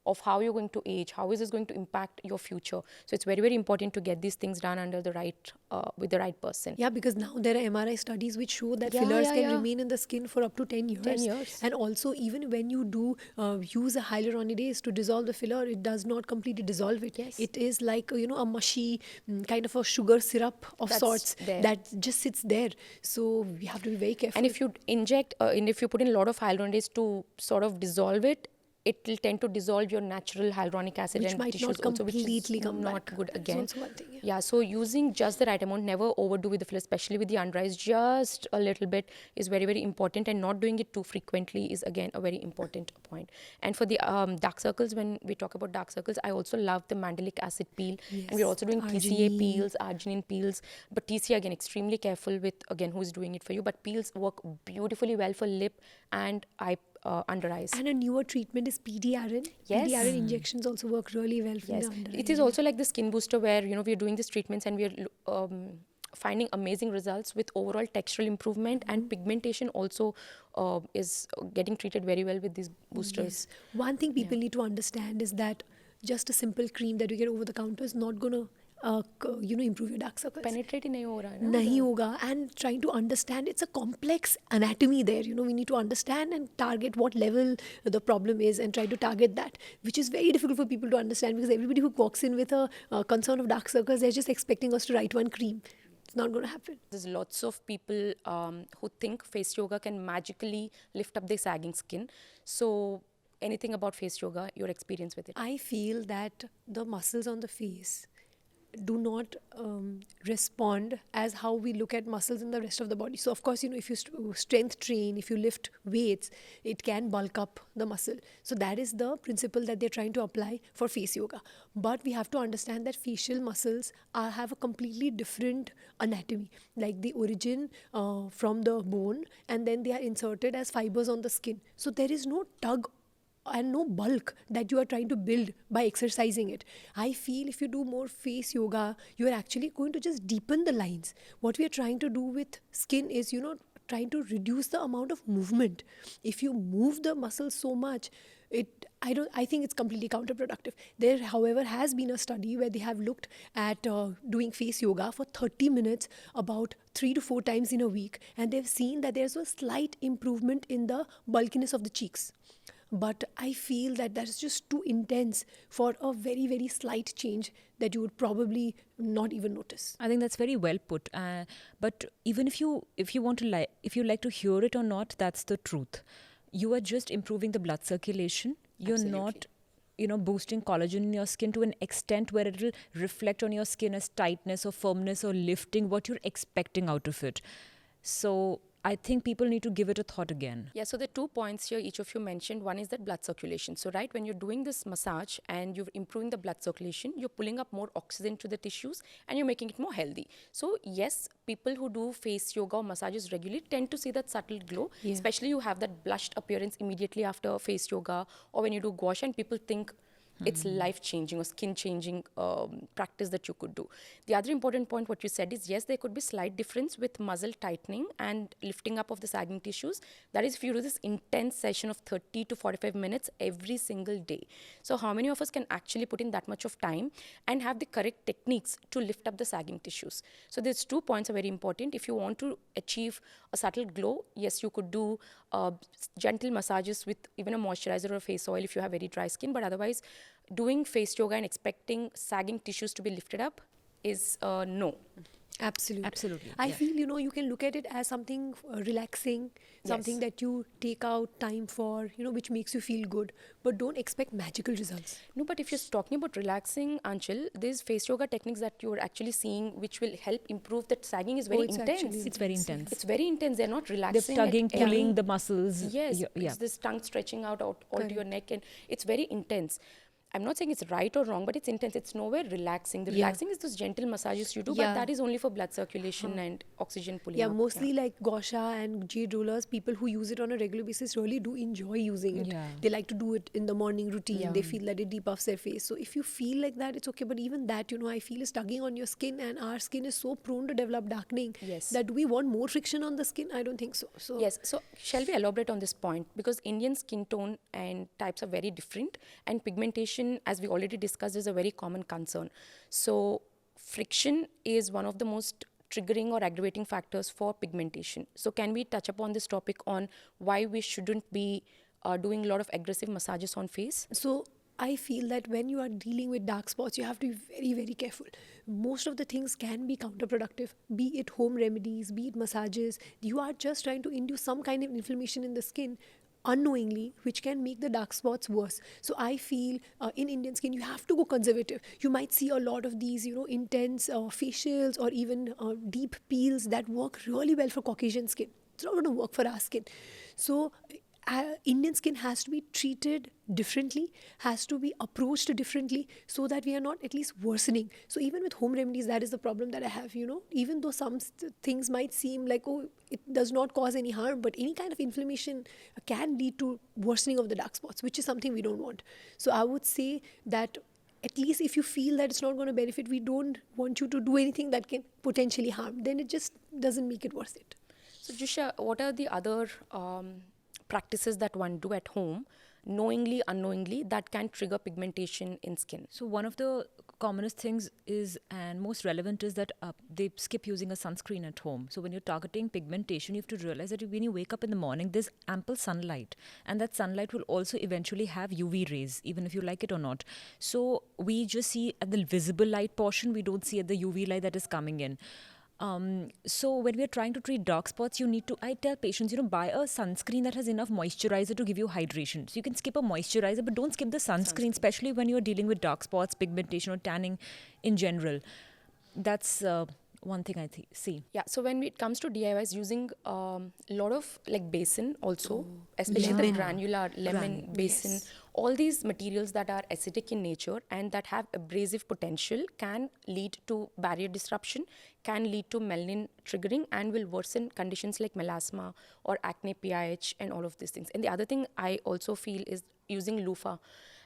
of how you're going to age, how is this going to impact your future. So it's very, very important to get these things done under the right, with the right person. Yeah, because now there are MRI studies which show that Yeah, fillers yeah, can yeah. remain in the skin for up to 10 years. 10 years. And also, even when you do use a hyaluronidase to dissolve the filler, it does not completely dissolve it. Yes. It is like, a mushy, kind of a sugar syrup of That's sorts there. that just sits there. So we have to be very careful. And if you inject, and if you put in a lot of hyaluronidase to sort of dissolve it, it will tend to dissolve your natural hyaluronic acid Which and might tissues not also, which is completely come not back. good That is again. also one thing, yeah. Yeah, so using just the right amount, never overdo with the filler, especially with the under eyes, just a little bit is very, very important, and not doing it too frequently is again a very important point. And for the dark circles, when we talk about dark circles, I also love the mandelic acid peel, and we're Yes, also doing TCA arginine. peels, arginine peels, but TCA again, extremely careful with, again, who's doing it for you, but peels work beautifully well for lip and eye, under eyes. And a newer treatment is PDRN. Yes. PDRN injections also work really well for Yes, the under it eye is area. also like the skin booster where, we're doing these treatments and we're finding amazing results with overall textural improvement, and pigmentation also is getting treated very well with these boosters. Yes. One thing people need to understand is that just a simple cream that you get over the counter is not going to improve your dark circles. Penetrate ही नहीं हो रहा है ना Nahi उधर. hoga. And trying to understand, it's a complex anatomy there. We need to understand and target what level the problem is and try to target that, which is very difficult for people to understand, because everybody who walks in with a concern of dark circles, they're just expecting us to write one cream. It's not going to happen. There's lots of people who think face yoga can magically lift up their sagging skin. So anything about face yoga, your experience with it? I feel that the muscles on the face do not respond as how we look at muscles in the rest of the body. So of course, if you strength train, if you lift weights, it can bulk up the muscle. So that is the principle that they're trying to apply for face yoga. But we have to understand that facial muscles have a completely different anatomy. Like they origin from the bone, and then they are inserted as fibers on the skin. So there is no tug and no bulk that you are trying to build by exercising it. I feel if you do more face yoga, you are actually going to just deepen the lines. What we are trying to do with skin is, trying to reduce the amount of movement. If you move the muscles so much, I think it's completely counterproductive. There, however, has been a study where they have looked at doing face yoga for 30 minutes about 3 to 4 times in a week, and they've seen that there's a slight improvement in the bulkiness of the cheeks. But I feel that is just too intense for a very, very slight change that you would probably not even notice. I think that's very well put. But even if you want to if you like to hear it or not, that's the truth. You are just improving the blood circulation. You're not, boosting collagen in your skin to an extent where it will reflect on your skin as tightness or firmness or lifting what you're expecting out of it. So I think people need to give it a thought again. Yeah, so the 2 points here each of you mentioned. One is that blood circulation. So, right, when you're doing this massage and you're improving the blood circulation, you're pulling up more oxygen to the tissues and you're making it more healthy. So, yes, people who do face yoga or massages regularly tend to see that subtle glow, Yeah. especially you have that blushed appearance immediately after face yoga or when you do gua sha, and people think it's life changing or skin changing practice that you could do. The other important point, what you said is yes, there could be slight difference with muscle tightening and lifting up of the sagging tissues. That is if you do this intense session of 30 to 45 minutes every single day. So, how many of us can actually put in that much of time and have the correct techniques to lift up the sagging tissues? So, these 2 points are very important. If you want to achieve a subtle glow, yes, you could do gentle massages with even a moisturizer or a face oil if you have very dry skin, but otherwise, doing face yoga and expecting sagging tissues to be lifted up is no. Absolutely, I yeah. feel, you can look at it as something relaxing, something Yes. that you take out time for, which makes you feel good, but don't expect magical results. No, but if you're talking about relaxing, Anchal, these face yoga techniques that you're actually seeing, which will help improve that sagging, is very It's intense. actually It's very intense, yeah. intense. It's very intense. They're not They're relaxing tugging, at pulling any. the muscles. Yes, Yeah. it's this tongue stretching out all to your Correct. neck, and it's very intense. I'm not saying it's right or wrong, but it's intense. It's nowhere relaxing. The Yeah. relaxing is those gentle massages you do, Yeah. but that is only for blood circulation and oxygen pulling Yeah, up. mostly like gosha and jade rollers, people who use it on a regular basis really do enjoy using it. Yeah. They like to do it in the morning routine. Yeah. They feel that it depuffs their face. So if you feel like that, it's okay. But even that, I feel is tugging on your skin, and our skin is so prone to develop darkening. Yes. That do we want more friction on the skin? I don't think so. So Yes. So, shall we elaborate on this point? Because Indian skin tone and types are very different, and pigmentation, as we already discussed, is a very common concern. So, friction is one of the most triggering or aggravating factors for pigmentation. So, can we touch upon this topic on why we shouldn't be doing a lot of aggressive massages on face? So I feel that when you are dealing with dark spots, you have to be very, very careful. Most of the things can be counterproductive, be it home remedies, be it massages. You are just trying to induce some kind of inflammation in the skin unknowingly, which can make the dark spots worse. So I feel in Indian skin, you have to go conservative. You might see a lot of these, intense facials or even deep peels that work really well for Caucasian skin. It's not going to work for our skin. So Indian skin has to be treated differently, has to be approached differently, so that we are not at least worsening. So even with home remedies, that is the problem that I have. Even though some things might seem like, oh, it does not cause any harm, but any kind of inflammation can lead to worsening of the dark spots, which is something we don't want. So I would say that at least if you feel that it's not going to benefit, we don't want you to do anything that can potentially harm. Then it just doesn't make it worth it. So, Jushya, what are the other practices that one do at home, knowingly, unknowingly, that can trigger pigmentation in skin? So one of the commonest things is, and most relevant, is that they skip using a sunscreen at home. So when you're targeting pigmentation, you have to realize that when you wake up in the morning, there's ample sunlight, and that sunlight will also eventually have UV rays, even if you like it or not. So we just see at the visible light portion, we don't see at the UV light that is coming in. So when we're trying to treat dark spots, I tell patients, buy a sunscreen that has enough moisturizer to give you hydration. So you can skip a moisturizer, but don't skip the sunscreen, especially when you're dealing with dark spots, pigmentation, or tanning in general. That's one thing I see. Yeah, so when it comes to DIYs, using a lot of like basin also, especially the lemon. granular lemon basin, yes. all these materials that are acidic in nature and that have abrasive potential can lead to barrier disruption, can lead to melanin triggering, and will worsen conditions like melasma or acne PIH and all of these things. And the other thing I also feel is using loofah.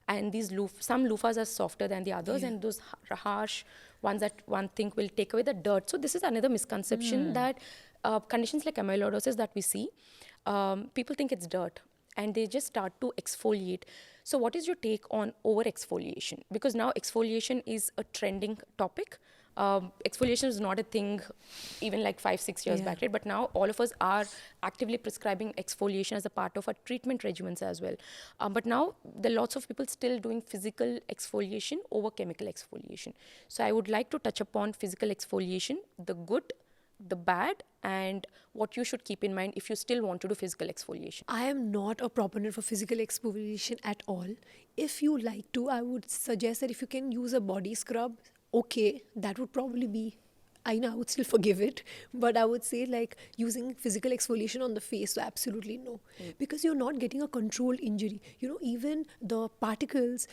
And these some loofahs are softer than the others, and those harsh ones that one think will take away the dirt. So this is another misconception that conditions like amyloidosis that we see, people think it's dirt and they just start to exfoliate. So what is your take on over exfoliation? Because now exfoliation is a trending topic. Exfoliation is not a thing even like 5-6 years back, right? But now all of us are actively prescribing exfoliation as a part of our treatment regimens as well. But now there are lots of people still doing physical exfoliation over chemical exfoliation. So I would like to touch upon physical exfoliation, the good, the bad, and what you should keep in mind if you still want to do physical exfoliation. I am not a proponent for physical exfoliation at all. If you like to, I would suggest that if you can use a body scrub, okay, that would probably be I know I would still forgive it, but I would say like using physical exfoliation on the face, so absolutely no, because you're not getting a controlled injury. Even the particles,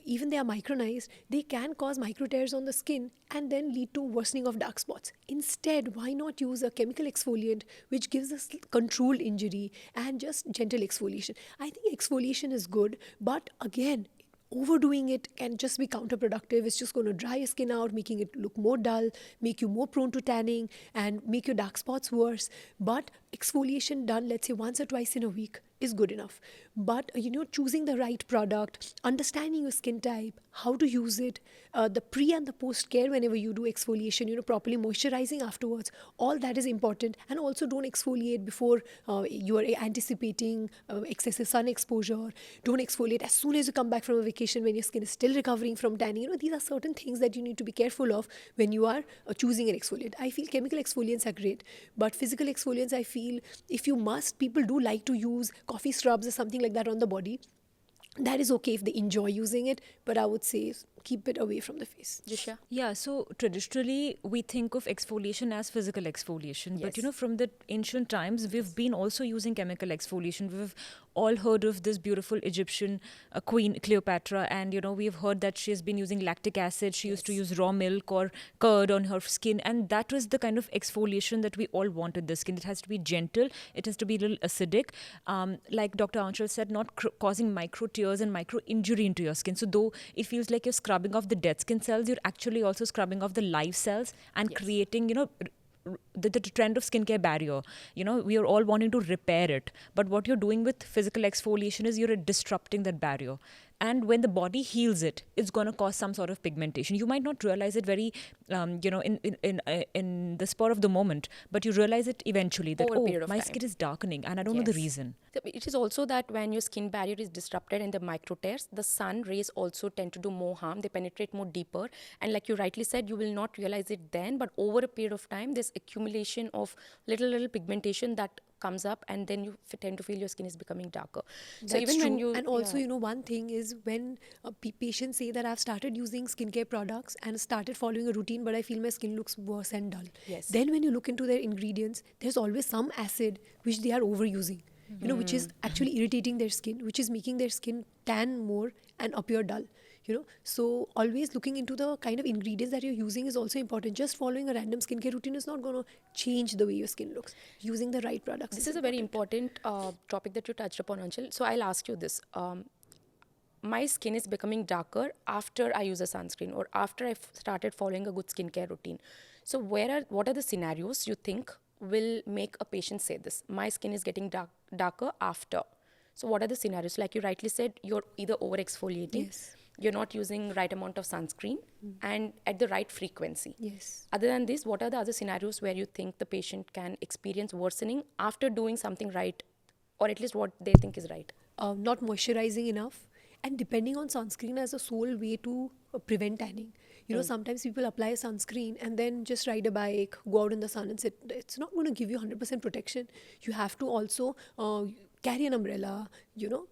even they are micronized, they can cause micro tears on the skin and then lead to worsening of dark spots. Instead, why not use a chemical exfoliant which gives us controlled injury and just gentle exfoliation? I think exfoliation is good, but again, overdoing it can just be counterproductive. It's just going to dry your skin out, making it look more dull, make you more prone to tanning, and make your dark spots worse. But exfoliation done, let's say, once or twice in a week is good enough. But choosing the right product, understanding your skin type, how to use it, the pre and the post care whenever you do exfoliation, properly moisturizing afterwards, all that is important. And also don't exfoliate before you are anticipating excessive sun exposure. Don't exfoliate as soon as you come back from a vacation when your skin is still recovering from tanning. These are certain things that you need to be careful of when you are choosing an exfoliant. I feel chemical exfoliants are great, but physical exfoliants, I feel, if you must, people do like to use coffee scrubs or something like that on the body. That is okay if they enjoy using it, but I would say keep it away from the face. Jushya? Yeah, so traditionally we think of exfoliation as physical exfoliation, but Yes. from the ancient times we've been also using chemical exfoliation. We've all heard of this beautiful Egyptian queen Cleopatra, and we've heard that she has been using lactic acid. She used to use raw milk or curd on her skin, and that was the kind of exfoliation that we all wanted the skin. It has to be gentle, it has to be a little acidic, like Dr. Aanchal said, not causing micro tears and micro injury into your skin. So though it feels like you're scrubbing off the dead skin cells, you're actually also scrubbing off the live cells and Yes. creating, the trend of skincare barrier. We are all wanting to repair it, but what you're doing with physical exfoliation is you're disrupting that barrier. And when the body heals it, it's going to cause some sort of pigmentation. You might not realize it very, in the spur of the moment, but you realize it eventually that, Over a oh, period of my time. skin is darkening and I don't know the Yes. reason. So it is also that when your skin barrier is disrupted in the micro tears, the sun rays also tend to do more harm. They penetrate more deeper. And like you rightly said, you will not realize it then, but over a period of time, this accumulation of little pigmentation that comes up, and then you tend to feel your skin is becoming darker. So That's even when true. you, And also, yeah. one thing is when patients say that I've started using skincare products and started following a routine, but I feel my skin looks worse and dull. Yes. Then when you look into their ingredients, there's always some acid which they are overusing, which is actually irritating their skin, which is making their skin tan more and appear dull. So always looking into the kind of ingredients that you're using is also important. Just following a random skincare routine is not going to change the way your skin looks. Using the right products This is a very important topic that you touched upon, Anchal. So I'll ask you this. My skin is becoming darker after I use a sunscreen or after I started following a good skincare routine. So what are the scenarios you think will make a patient say this? My skin is getting darker after. So what are the scenarios? Like you rightly said, you're either over exfoliating, Yes. you're not using right amount of sunscreen, and at the right frequency. Yes. Other than this, what are the other scenarios where you think the patient can experience worsening after doing something right, or at least what they think is right? Not moisturizing enough, and depending on sunscreen as a sole way to prevent tanning. Sometimes people apply sunscreen and then just ride a bike, go out in the sun and sit. It's not going to give you 100% protection. You have to also carry an umbrella,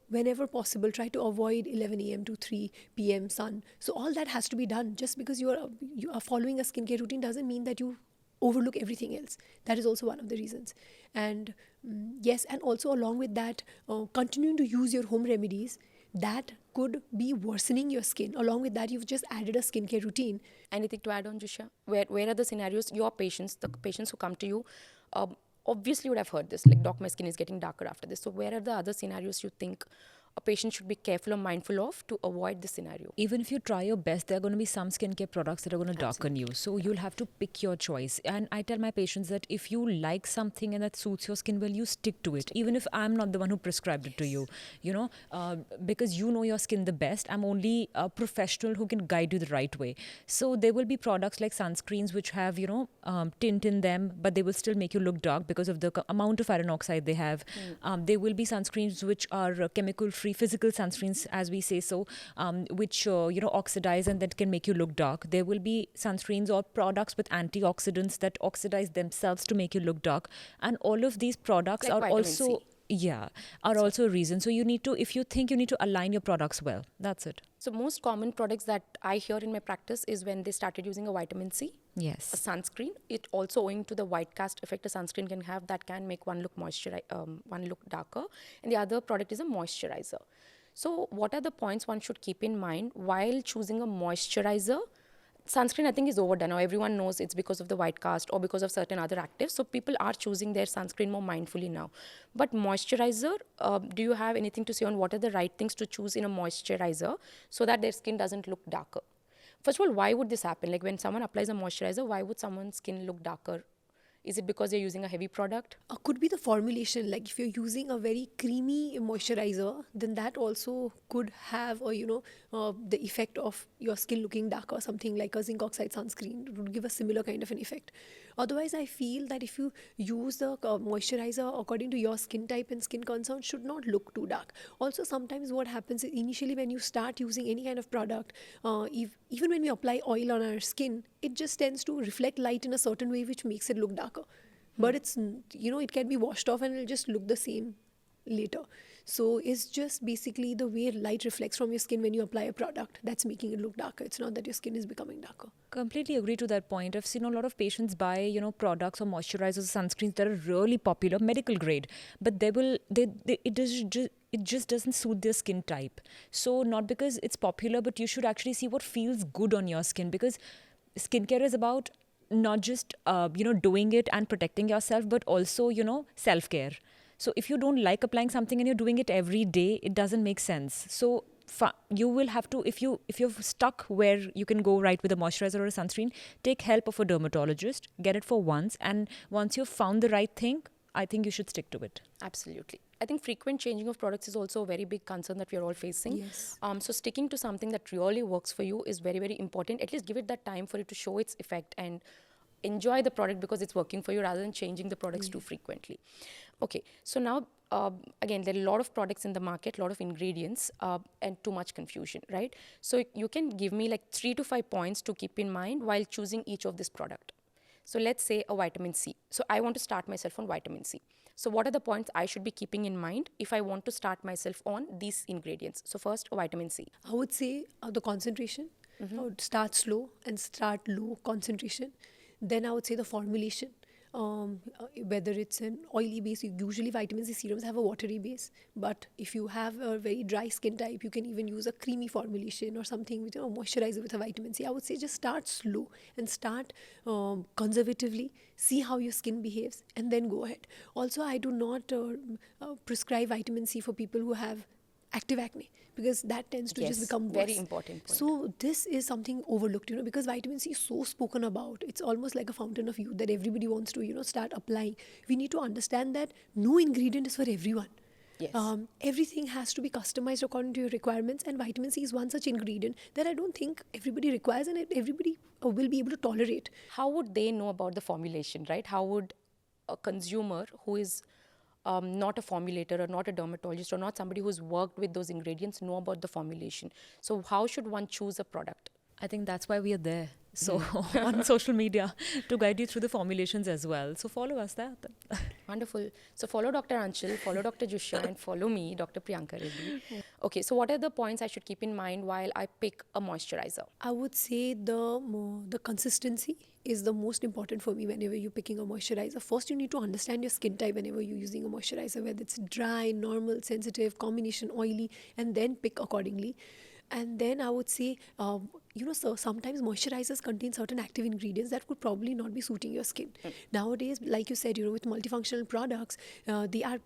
whenever possible. Try to avoid 11 a.m. to 3 p.m. sun. So all that has to be done. Just because you are following a skincare routine doesn't mean that you overlook everything else. That is also one of the reasons. And yes, and also along with that, continuing to use your home remedies that could be worsening your skin. Along with that, you've just added a skincare routine. Anything to add on, Jushya? Where are the scenarios your patients, the patients who come to you, obviously would have heard this, like, doc, my skin is getting darker after this. So where are the other scenarios you think a patient should be careful or mindful of to avoid this scenario? Even if you try your best, there are going to be some skincare products that are going to darken you. So you'll have to pick your choice. And I tell my patients that if you like something and that suits your skin well, you stick to it. Even if I'm not the one who prescribed it to you, because you know your skin the best. I'm only a professional who can guide you the right way. So there will be products like sunscreens which have, tint in them, but they will still make you look dark because of the amount of iron oxide they have. There will be sunscreens which are chemical-free, physical sunscreens, as we say so, which oxidize and that can make you look dark. There will be sunscreens or products with antioxidants that oxidize themselves to make you look dark, and all of these products Like are vitamin also C. Yeah, are also a reason. So you need to, if you think you need to align your products well, that's it. So most common products that I hear in my practice is when they started using a vitamin C, a Yes. sunscreen. It also owing to the white cast effect a sunscreen can have that can make one look one look darker, and the other product is a moisturizer. So what are the points one should keep in mind while choosing a moisturizer? Sunscreen I think is overdone now. Everyone knows it's because of the white cast or because of certain other actives, so people are choosing their sunscreen more mindfully now. But moisturizer, do you have anything to say on what are the right things to choose in a moisturizer so that their skin doesn't look darker? First of all, why would this happen? Like when someone applies a moisturizer, why would someone's skin look darker? Is it because they're using a heavy product? Could be the formulation. Like if you're using a very creamy moisturizer, then that also could have, the effect of your skin looking darker. Something like a zinc oxide sunscreen would give a similar kind of an effect. Otherwise, I feel that if you use the moisturizer according to your skin type and skin concern, should not look too dark. Also, sometimes what happens is initially when you start using any kind of product, even when we apply oil on our skin, it just tends to reflect light in a certain way, which makes it look darker. But it can be washed off and it'll just look the same later. So it's just basically the way light reflects from your skin when you apply a product that's making it look darker. It's not that your skin is becoming darker. Completely agree to that point. I've seen a lot of patients buy, products or moisturizers, sunscreens that are really popular, medical grade, but it just doesn't suit their skin type. So not because it's popular, but you should actually see what feels good on your skin, because skincare is about not just doing it and protecting yourself, but also self-care. So if you don't like applying something and you're doing it every day, it doesn't make sense. So you will have to, if you're stuck where you can go right with a moisturizer or a sunscreen, take help of a dermatologist, get it for once, and once you've found the right thing, I think you should stick to it. Absolutely. I think frequent changing of products is also a very big concern that we are all facing. Yes. So sticking to something that really works for you is very, very important. At least give it that time for it to show its effect and enjoy the product because it's working for you rather than changing the products too frequently. Okay, so now again, there are a lot of products in the market, a lot of ingredients, and too much confusion, right? So you can give me like 3 to 5 points to keep in mind while choosing each of this product. So let's say a vitamin C. So I want to start myself on vitamin C. So what are the points I should be keeping in mind if I want to start myself on these ingredients? So first, vitamin C. I would say the concentration. I would start slow and start low concentration. Then I would say the formulation. Whether it's an oily base, usually vitamin C serums have a watery base. But if you have a very dry skin type, you can even use a creamy formulation or something with a moisturizer with a vitamin C. I would say just start slow and start conservatively, see how your skin behaves, and then go ahead. Also, I do not prescribe vitamin C for people who have active acne, because that tends to just Yes, become worse. very important point. So this is something overlooked, because vitamin C is so spoken about. It's almost like a fountain of youth that everybody wants to, start applying. We need to understand that no ingredient is for everyone. Yes. Everything has to be customized according to your requirements, and vitamin C is one such ingredient that I don't think everybody requires and everybody will be able to tolerate. How would they know about the formulation, right? How would a consumer who is not a formulator or not a dermatologist or not somebody who's worked with those ingredients know about the formulation? So how should one choose a product? I think that's why we are there. So on social media to guide you through the formulations as well. So follow us there. Wonderful. So follow Dr. Aanchal, follow Dr. Jushya, and follow me, Dr. Priyanka Reddy. Okay, so what are the points I should keep in mind while I pick a moisturizer? I would say the consistency is the most important for me whenever you're picking a moisturizer. First, you need to understand your skin type whenever you're using a moisturizer, whether it's dry, normal, sensitive, combination, oily, and then pick accordingly. And then I would say, so sometimes moisturizers contain certain active ingredients that could probably not be suiting your skin. Nowadays, like you said, with multifunctional products, they are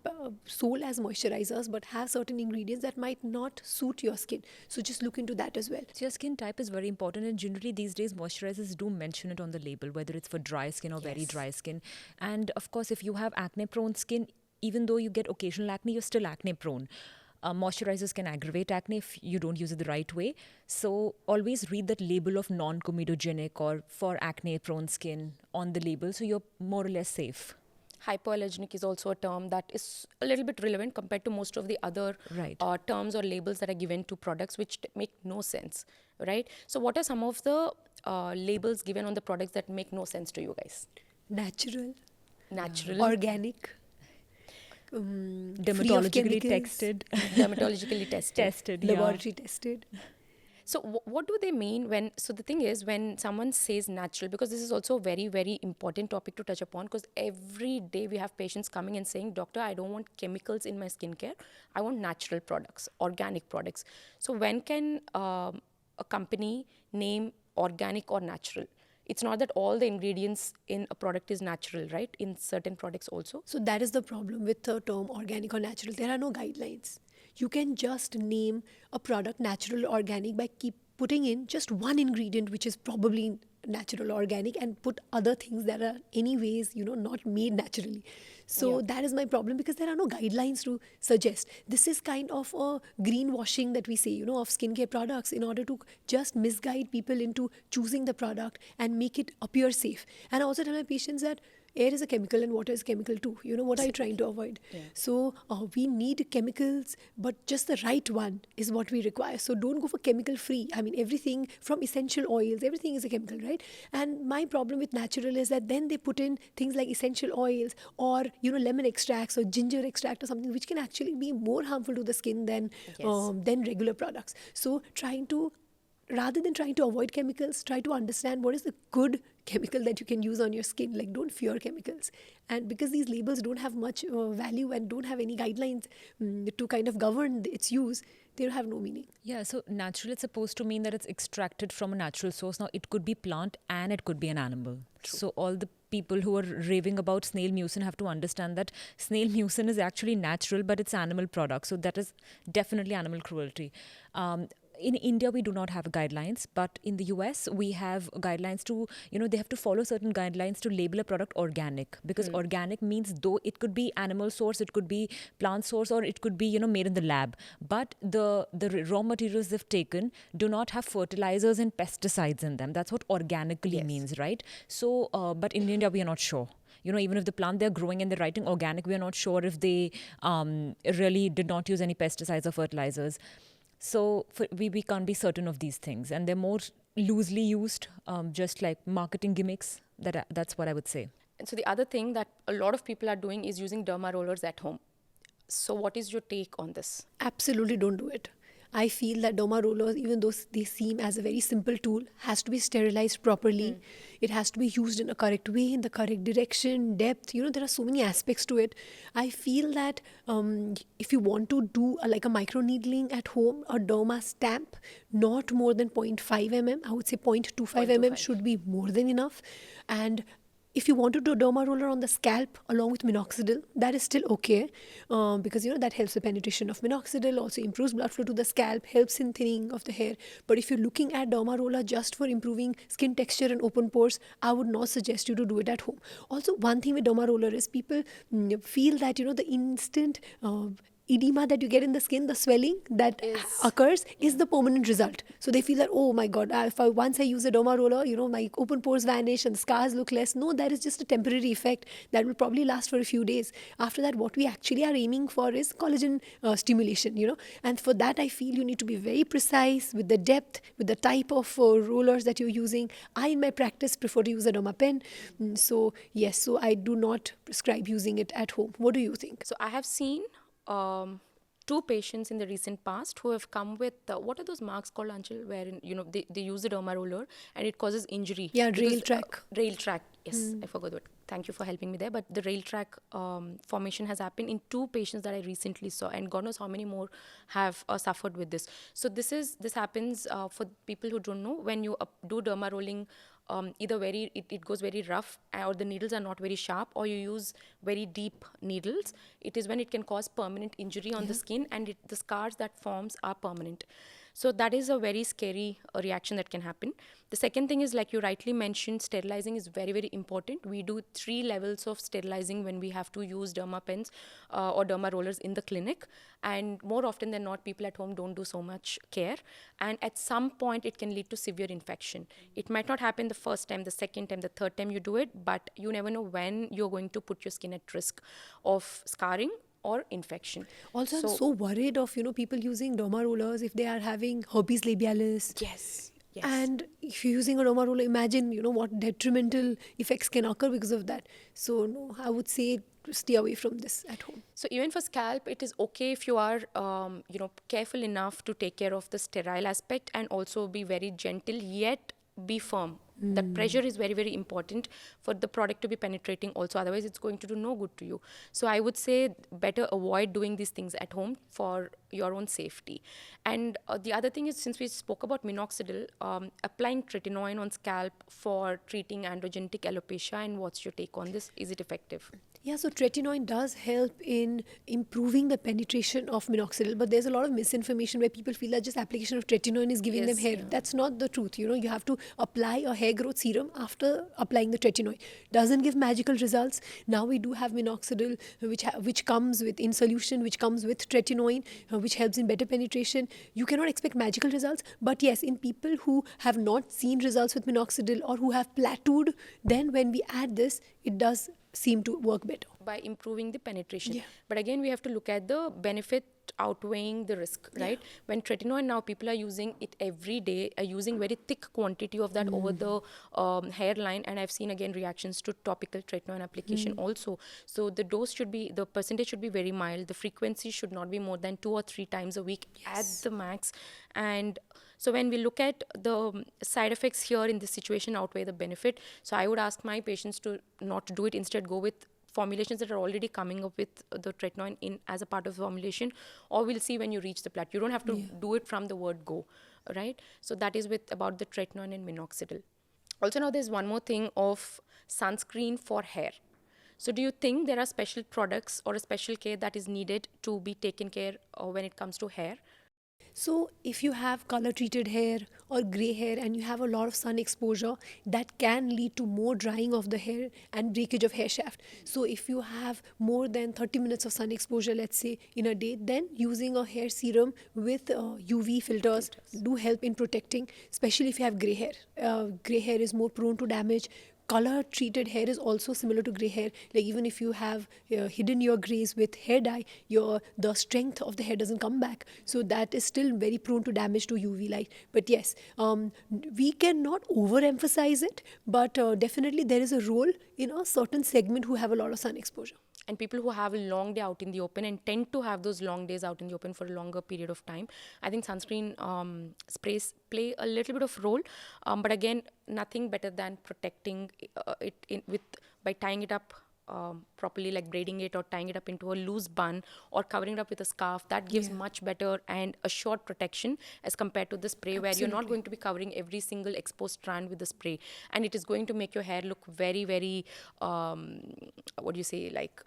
sold as moisturizers but have certain ingredients that might not suit your skin. So just look into that as well. So your skin type is very important, and generally these days moisturizers do mention it on the label, whether it's for dry skin or very dry skin. And of course, if you have acne prone skin, even though you get occasional acne, you're still acne prone. Moisturizers can aggravate acne if you don't use it the right way. So always read that label of non-comedogenic or for acne-prone skin on the label, so you're more or less safe. Hypoallergenic is also a term that is a little bit relevant compared to most of the other terms or labels that are given to products, which make no sense, right? So what are some of the labels given on the products that make no sense to you guys? Natural, Natural. organic, free of Dermatologically chemicals, texted. Dermatologically tested. Tested, yeah. laboratory tested. So what do they mean when, so the thing is, when someone says natural, because this is also a very, very important topic to touch upon, because every day we have patients coming and saying, doctor, I don't want chemicals in my skincare. I want natural products, organic products. So when can a company name organic or natural? It's not that all the ingredients in a product is natural, right? In certain products also. So that is the problem with the term organic or natural. There are no guidelines. You can just name a product natural or organic by keep putting in just one ingredient which is probably natural or organic, and put other things that are anyways not made naturally. So Yeah. that is my problem, because there are no guidelines to suggest. This is kind of a greenwashing that we say of skincare products, in order to just misguide people into choosing the product and make it appear safe. And I also tell my patients that air is a chemical and water is chemical too. What are you trying to avoid? Yeah. So we need chemicals, but just the right one is what we require. So don't go for chemical free. I mean, everything from essential oils, everything is a chemical, right? And my problem with natural is that then they put in things like essential oils, or lemon extracts or ginger extract or something, which can actually be more harmful to the skin Yes. than regular products. So rather than trying to avoid chemicals, try to understand what is the good chemical that you can use on your skin. Like, don't fear chemicals. And because these labels don't have much value and don't have any guidelines to kind of govern its use, they have no meaning. Yeah, so natural is supposed to mean that it's extracted from a natural source. Now, it could be plant and it could be an animal. So all the people who are raving about snail mucin have to understand that snail mucin is actually natural, but it's animal product. So that is definitely animal cruelty. In India, we do not have guidelines, but in the US, we have guidelines to, they have to follow certain guidelines to label a product organic, because organic means, though it could be animal source, it could be plant source, or it could be, made in the lab. But the raw materials they've taken do not have fertilizers and pesticides in them. That's what organically Yes. means, right? So, but in India, we are not sure. Even if the plant they're growing and they're writing organic, we are not sure if they really did not use any pesticides or fertilizers. So we can't be certain of these things, and they're more loosely used, just like marketing gimmicks. That's what I would say. And so the other thing that a lot of people are doing is using derma rollers at home. So what is your take on this? Absolutely don't do it. I feel that derma rollers, even though they seem as a very simple tool, has to be sterilized properly. It has to be used in a correct way, in the correct direction, depth. There are so many aspects to it. I feel that if you want to do like a micro needling at home, a derma stamp, not more than 0.5 mm, I would say 0.25 mm 0.25. should be more than enough. And if you want to do a derma roller on the scalp along with minoxidil, that is still okay, because that helps the penetration of minoxidil, also improves blood flow to the scalp, helps in thinning of the hair. But if you're looking at derma roller just for improving skin texture and open pores, I would not suggest you to do it at home. Also, one thing with derma roller is people feel that the instant edema that you get in the skin, the swelling that occurs, is the permanent result. So they feel that, oh my god, once I use a derma roller, my open pores vanish and the scars look less. No, that is just a temporary effect that will probably last for a few days. After that, what we actually are aiming for is collagen stimulation, and for that I feel you need to be very precise with the depth, with the type of rollers that you're using. I, in my practice, prefer to use a derma pen. So yes, so I do not prescribe using it at home. What do you think? So I have seen two patients in the recent past who have come with what are those marks called, Aanchal, wherein they use the derma roller and it causes injury. Yeah, Because, rail track. rail track. Yes, I forgot that. Thank you for helping me there. But the rail track formation has happened in two patients that I recently saw, and God knows how many more have suffered with this. So this happens for people who don't know, when you do derma rolling. Either it goes very rough, or the needles are not very sharp, or you use very deep needles. It is when it can cause permanent injury on the skin, and the scars that forms are permanent. So that is a very scary reaction that can happen. The second thing is, like you rightly mentioned, sterilizing is very, very important. We do 3 levels of sterilizing when we have to use derma pens or derma rollers in the clinic. And more often than not, people at home don't do so much care. And at some point, it can lead to severe infection. It might not happen the first time, the second time, the third time you do it, but you never know when you're going to put your skin at risk of scarring or infection. Also, I'm so worried of people using derma rollers if they are having herpes labialis. Yes. Yes. And if you're using a derma roller, imagine what detrimental effects can occur because of that. So no, I would say stay away from this at home. So even for scalp, it is okay if you are, careful enough to take care of the sterile aspect and also be very gentle, yet be firm. That pressure is very, very important for the product to be penetrating also. Otherwise, it's going to do no good to you. So I would say better avoid doing these things at home for your own safety. And the other thing is, since we spoke about minoxidil, applying tretinoin on scalp for treating androgenic alopecia, and what's your take on this? Is it effective? Yeah, so tretinoin does help in improving the penetration of minoxidil, but there's a lot of misinformation where people feel that just application of tretinoin is giving them Yes, hair. yeah. That's not the truth. You have to apply a hair growth serum after applying the tretinoin. Doesn't give magical results. Now we do have minoxidil, which comes with in solution, which comes with tretinoin, which helps in better penetration. You cannot expect magical results, but yes, in people who have not seen results with minoxidil or who have plateaued, then when we add this, it does seem to work better. By improving the penetration. Yeah. But again, we have to look at the benefit outweighing the risk, right? When tretinoin, now people are using it every day, are using very thick quantity of that over the hairline, and I've seen again reactions to topical tretinoin application also. So the dose should be, the percentage should be very mild. The frequency should not be more than 2 or 3 times a week at the max. And so when we look at the side effects here in this situation outweigh the benefit. So I would ask my patients to not do it, instead go with formulations that are already coming up with the tretinoin in as a part of the formulation, or we'll see when you reach the plateau. You don't have to do it from the word go, right? So that is with about the tretinoin and minoxidil. Also, now there's one more thing of sunscreen for hair. So do you think there are special products or a special care that is needed to be taken care of when it comes to hair? So, if you have color treated hair or gray hair and you have a lot of sun exposure, that can lead to more drying of the hair and breakage of hair shaft. So, if you have more than 30 minutes of sun exposure, let's say in a day, then using a hair serum with UV filters do help in protecting, especially if you have gray hair. Gray hair is more prone to damage. Color treated hair is also similar to gray hair. Like even if you have hidden your grays with hair dye, the strength of the hair doesn't come back, so that is still very prone to damage to UV light. But yes, we cannot overemphasize it, but definitely there is a role in a certain segment who have a lot of sun exposure. And people who have a long day out in the open and tend to have those long days out in the open for a longer period of time, I think sunscreen sprays play a little bit of role. But again, nothing better than protecting it with by tying it up properly, like braiding it or tying it up into a loose bun or covering it up with a scarf. That gives much better and assured protection as compared to the spray, where you're not going to be covering every single exposed strand with the spray, and it is going to make your hair look very, very what do you say, like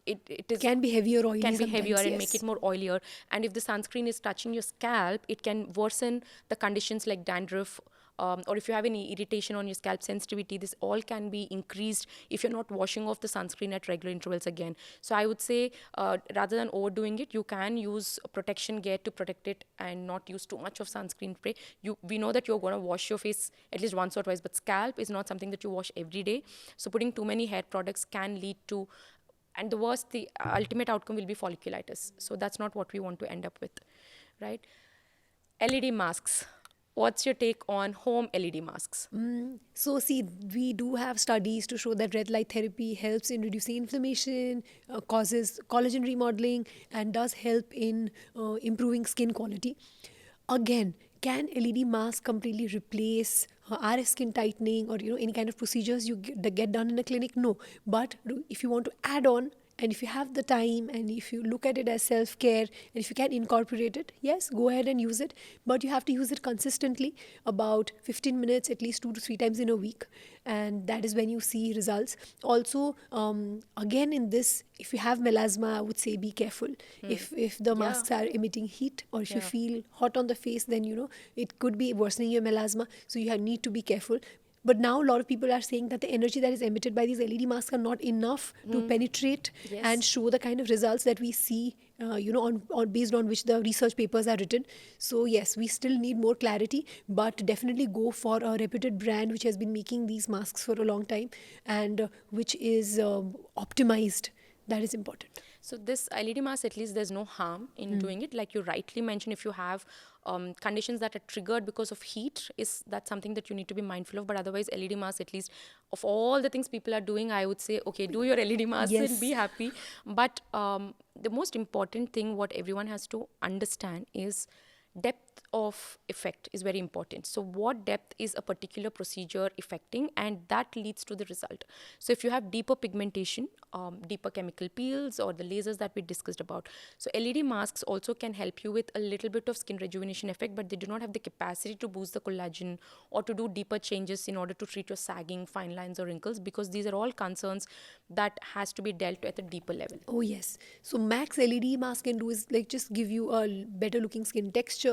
it is Can be heavier, oily can be heavier sometimes, and make yes. it more oilier. And if the sunscreen is touching your scalp, it can worsen the conditions like dandruff, or if you have any irritation on your scalp, sensitivity. This all can be increased if you're not washing off the sunscreen at regular intervals again. So I would say rather than overdoing it, you can use protection gear to protect it and not use too much of sunscreen spray. We know that you're going to wash your face at least once or twice, but scalp is not something that you wash every day. So putting too many hair products can lead to, and the worst, the ultimate outcome will be folliculitis. So that's not what we want to end up with, right? LED masks. What's your take on home LED masks? So see, we do have studies to show that red light therapy helps in reducing inflammation, causes collagen remodeling, and does help in improving skin quality. Again, can LED mask completely replace RF skin tightening or any kind of procedures you get done in a clinic? No. But if you want to add on, and if you have the time and if you look at it as self-care and if you can incorporate it, yes, go ahead and use it. But you have to use it consistently, about 15 minutes, at least 2 to 3 times in a week. And that is when you see results. Also, again in this, if you have melasma, I would say be careful. If the masks are emitting heat, or if you feel hot on the face, then it could be worsening your melasma. So you need to be careful. But now a lot of people are saying that the energy that is emitted by these LED masks are not enough to penetrate and show the kind of results that we see, on based on which the research papers are written. So yes, we still need more clarity, but definitely go for a reputed brand which has been making these masks for a long time and which is optimized. That is important. So this LED mask, at least there's no harm in doing it. Like you rightly mentioned, if you have conditions that are triggered because of heat, that's something that you need to be mindful of. But otherwise, LED mask, at least of all the things people are doing, I would say, okay, do your LED mask and be Yes. happy. But the most important thing, what everyone has to understand is depth of effect is very important. So what depth is a particular procedure affecting, and that leads to the result. So if you have deeper pigmentation, deeper chemical peels, or the lasers that we discussed about, so LED masks also can help you with a little bit of skin rejuvenation effect, but they do not have the capacity to boost the collagen or to do deeper changes in order to treat your sagging, fine lines, or wrinkles, because these are all concerns that has to be dealt at a deeper level. Oh yes. So max LED mask can do is like just give you a better looking skin texture,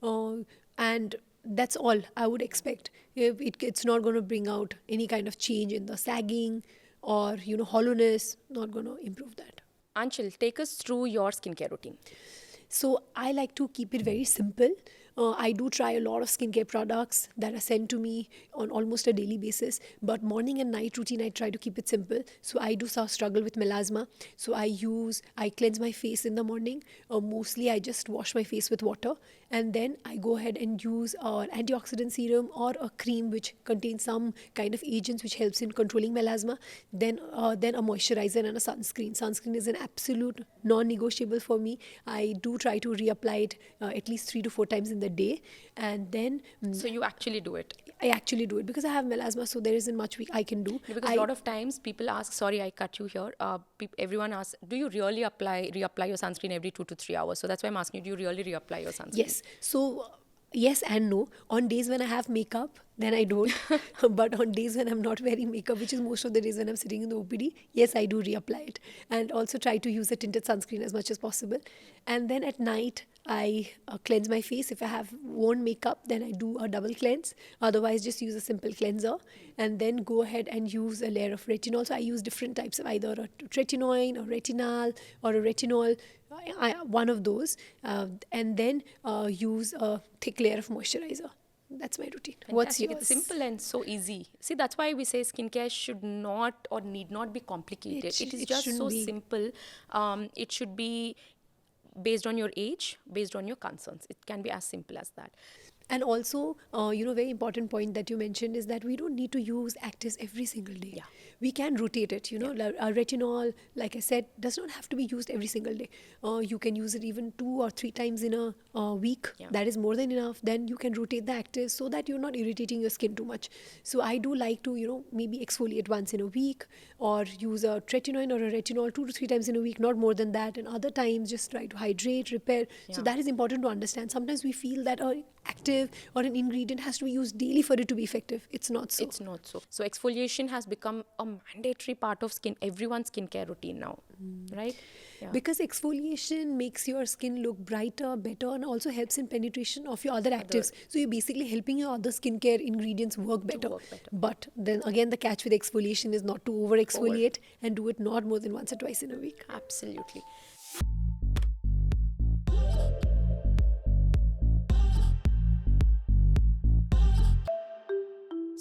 and that's all I would expect. If it's not going to bring out any kind of change in the sagging or hollowness. Not going to improve that. Anchal, take us through your skincare routine. So I like to keep it very simple. I do try a lot of skincare products that are sent to me on almost a daily basis. But morning and night routine, I try to keep it simple. So I do struggle with melasma. So I cleanse my face in the morning. Mostly I just wash my face with water. And then I go ahead and use an antioxidant serum or a cream which contains some kind of agents which helps in controlling melasma. Then a moisturizer and a sunscreen. Sunscreen is an absolute non-negotiable for me. I do try to reapply it at least 3 to 4 times in the day, and then So you actually do it. I actually do it because I have melasma, so there isn't much I can do. Because a lot of times people ask, sorry, I cut you here. Everyone asks, do you really reapply your sunscreen every 2 to 3 hours? So that's why I'm asking you, do you really reapply your sunscreen? Yes. So, yes and no. On days when I have makeup, then I don't. But on days when I'm not wearing makeup, which is most of the days when I'm sitting in the OPD, yes, I do reapply it. And also try to use a tinted sunscreen as much as possible. And then at night, I cleanse my face. If I have worn makeup, then I do a double cleanse. Otherwise, just use a simple cleanser. And then go ahead and use a layer of retinol. So I use different types of either a tretinoin or retinol or a retinol. One of those, and then use a thick layer of moisturizer. That's my routine. What's Fantastic. yours? It's simple and so easy. See, that's why we say skincare should not or need not be complicated. It is just shouldn't so be. simple. It should be based on your age, based on your concerns. It can be as simple as that. And also, very important point that you mentioned is that we don't need to use actives every single day. Yeah. We can rotate it. Retinol, like I said, does not have to be used every single day. You can use it even 2 or 3 times in a week. Yeah. That is more than enough. Then you can rotate the actives so that you're not irritating your skin too much. So I do like to, maybe exfoliate once in a week, or use a tretinoin or a retinol 2 to 3 times in a week, not more than that. And other times, just try to hydrate, repair. So Yeah. that is important to understand. Sometimes we feel that active or an ingredient has to be used daily for it to be effective. It's not so. It's not so. So exfoliation has become a mandatory part of everyone's skincare routine now, right? Yeah. Because exfoliation makes your skin look brighter, better, and also helps in penetration of your other actives. So you're basically helping your other skincare ingredients work better. But then again, the catch with exfoliation is not to over exfoliate and do it not more than once or twice in a week. Absolutely.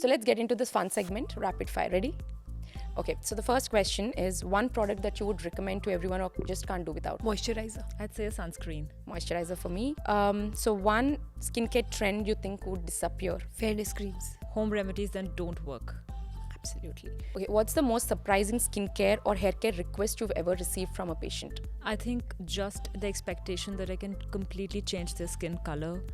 So let's get into this fun segment, rapid fire. Ready? Okay, so the first question is one product that you would recommend to everyone or just can't do without. Moisturizer. I'd say a sunscreen. Moisturizer for me. So one skincare trend you think would disappear? Fairness creams. Home remedies then don't work. Absolutely. Okay, what's the most surprising skincare or hair care request you've ever received from a patient? I think just the expectation that I can completely change their skin color,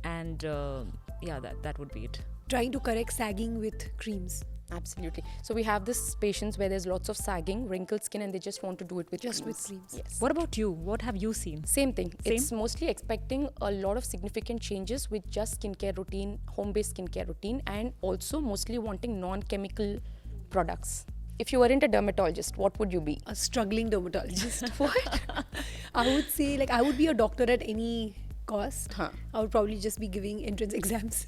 and that would be it. Trying to correct sagging with creams. Absolutely. So we have this patients where there's lots of sagging, wrinkled skin, and they just want to do it with Just creams. with creams. Yes. What about you? What have you seen? Same thing. Same? It's mostly expecting a lot of significant changes with just skincare routine, home-based skincare routine, and also mostly wanting non-chemical products. If you weren't a dermatologist, what would you be? A struggling dermatologist. What? I would say, I would be a doctor at any cost. Huh. I would probably just be giving entrance exams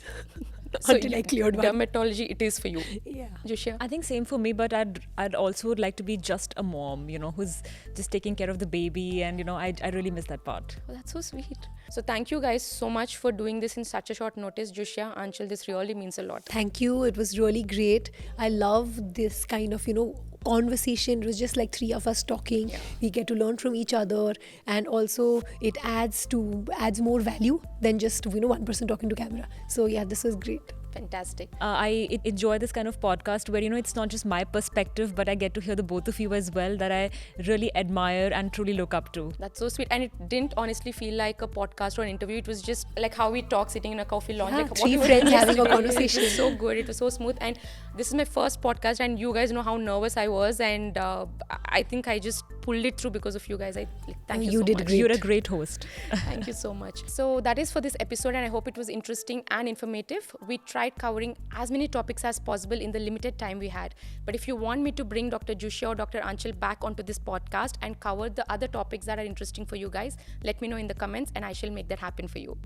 So until I cleared one. dermatology, it is for you. Yeah. Jushya? I think same for me, but I'd also like to be just a mom, who's just taking care of the baby, and I really miss that part. Oh, that's so sweet. So thank you guys so much for doing this in such a short notice. Jushya, Aanchal, this really means a lot. Thank you. It was really great. I love this kind of, conversation. It was just like three of us talking. We get to learn from each other, and also it adds more value than just one person talking to camera. So yeah, this was great. Fantastic. I enjoy this kind of podcast where, it's not just my perspective, but I get to hear the both of you as well, that I really admire and truly look up to. That's so sweet. And it didn't honestly feel like a podcast or an interview. It was just like how we talk sitting in a coffee lounge. Yeah, like three what friends we were having a doing. conversation. It was so good. It was so smooth. And this is my first podcast, and you guys know how nervous I was. And I think I just pulled it through because of you guys. Thank you You so did much. great. You're a great host. Thank you so much. So that is for this episode, and I hope it was interesting and informative. We tried covering as many topics as possible in the limited time we had. But if you want me to bring Dr. Jushya or Dr. Aanchal back onto this podcast and cover the other topics that are interesting for you guys, let me know in the comments and I shall make that happen for you.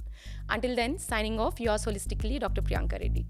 Until then, signing off, yours holistically, Dr. Priyanka Reddy.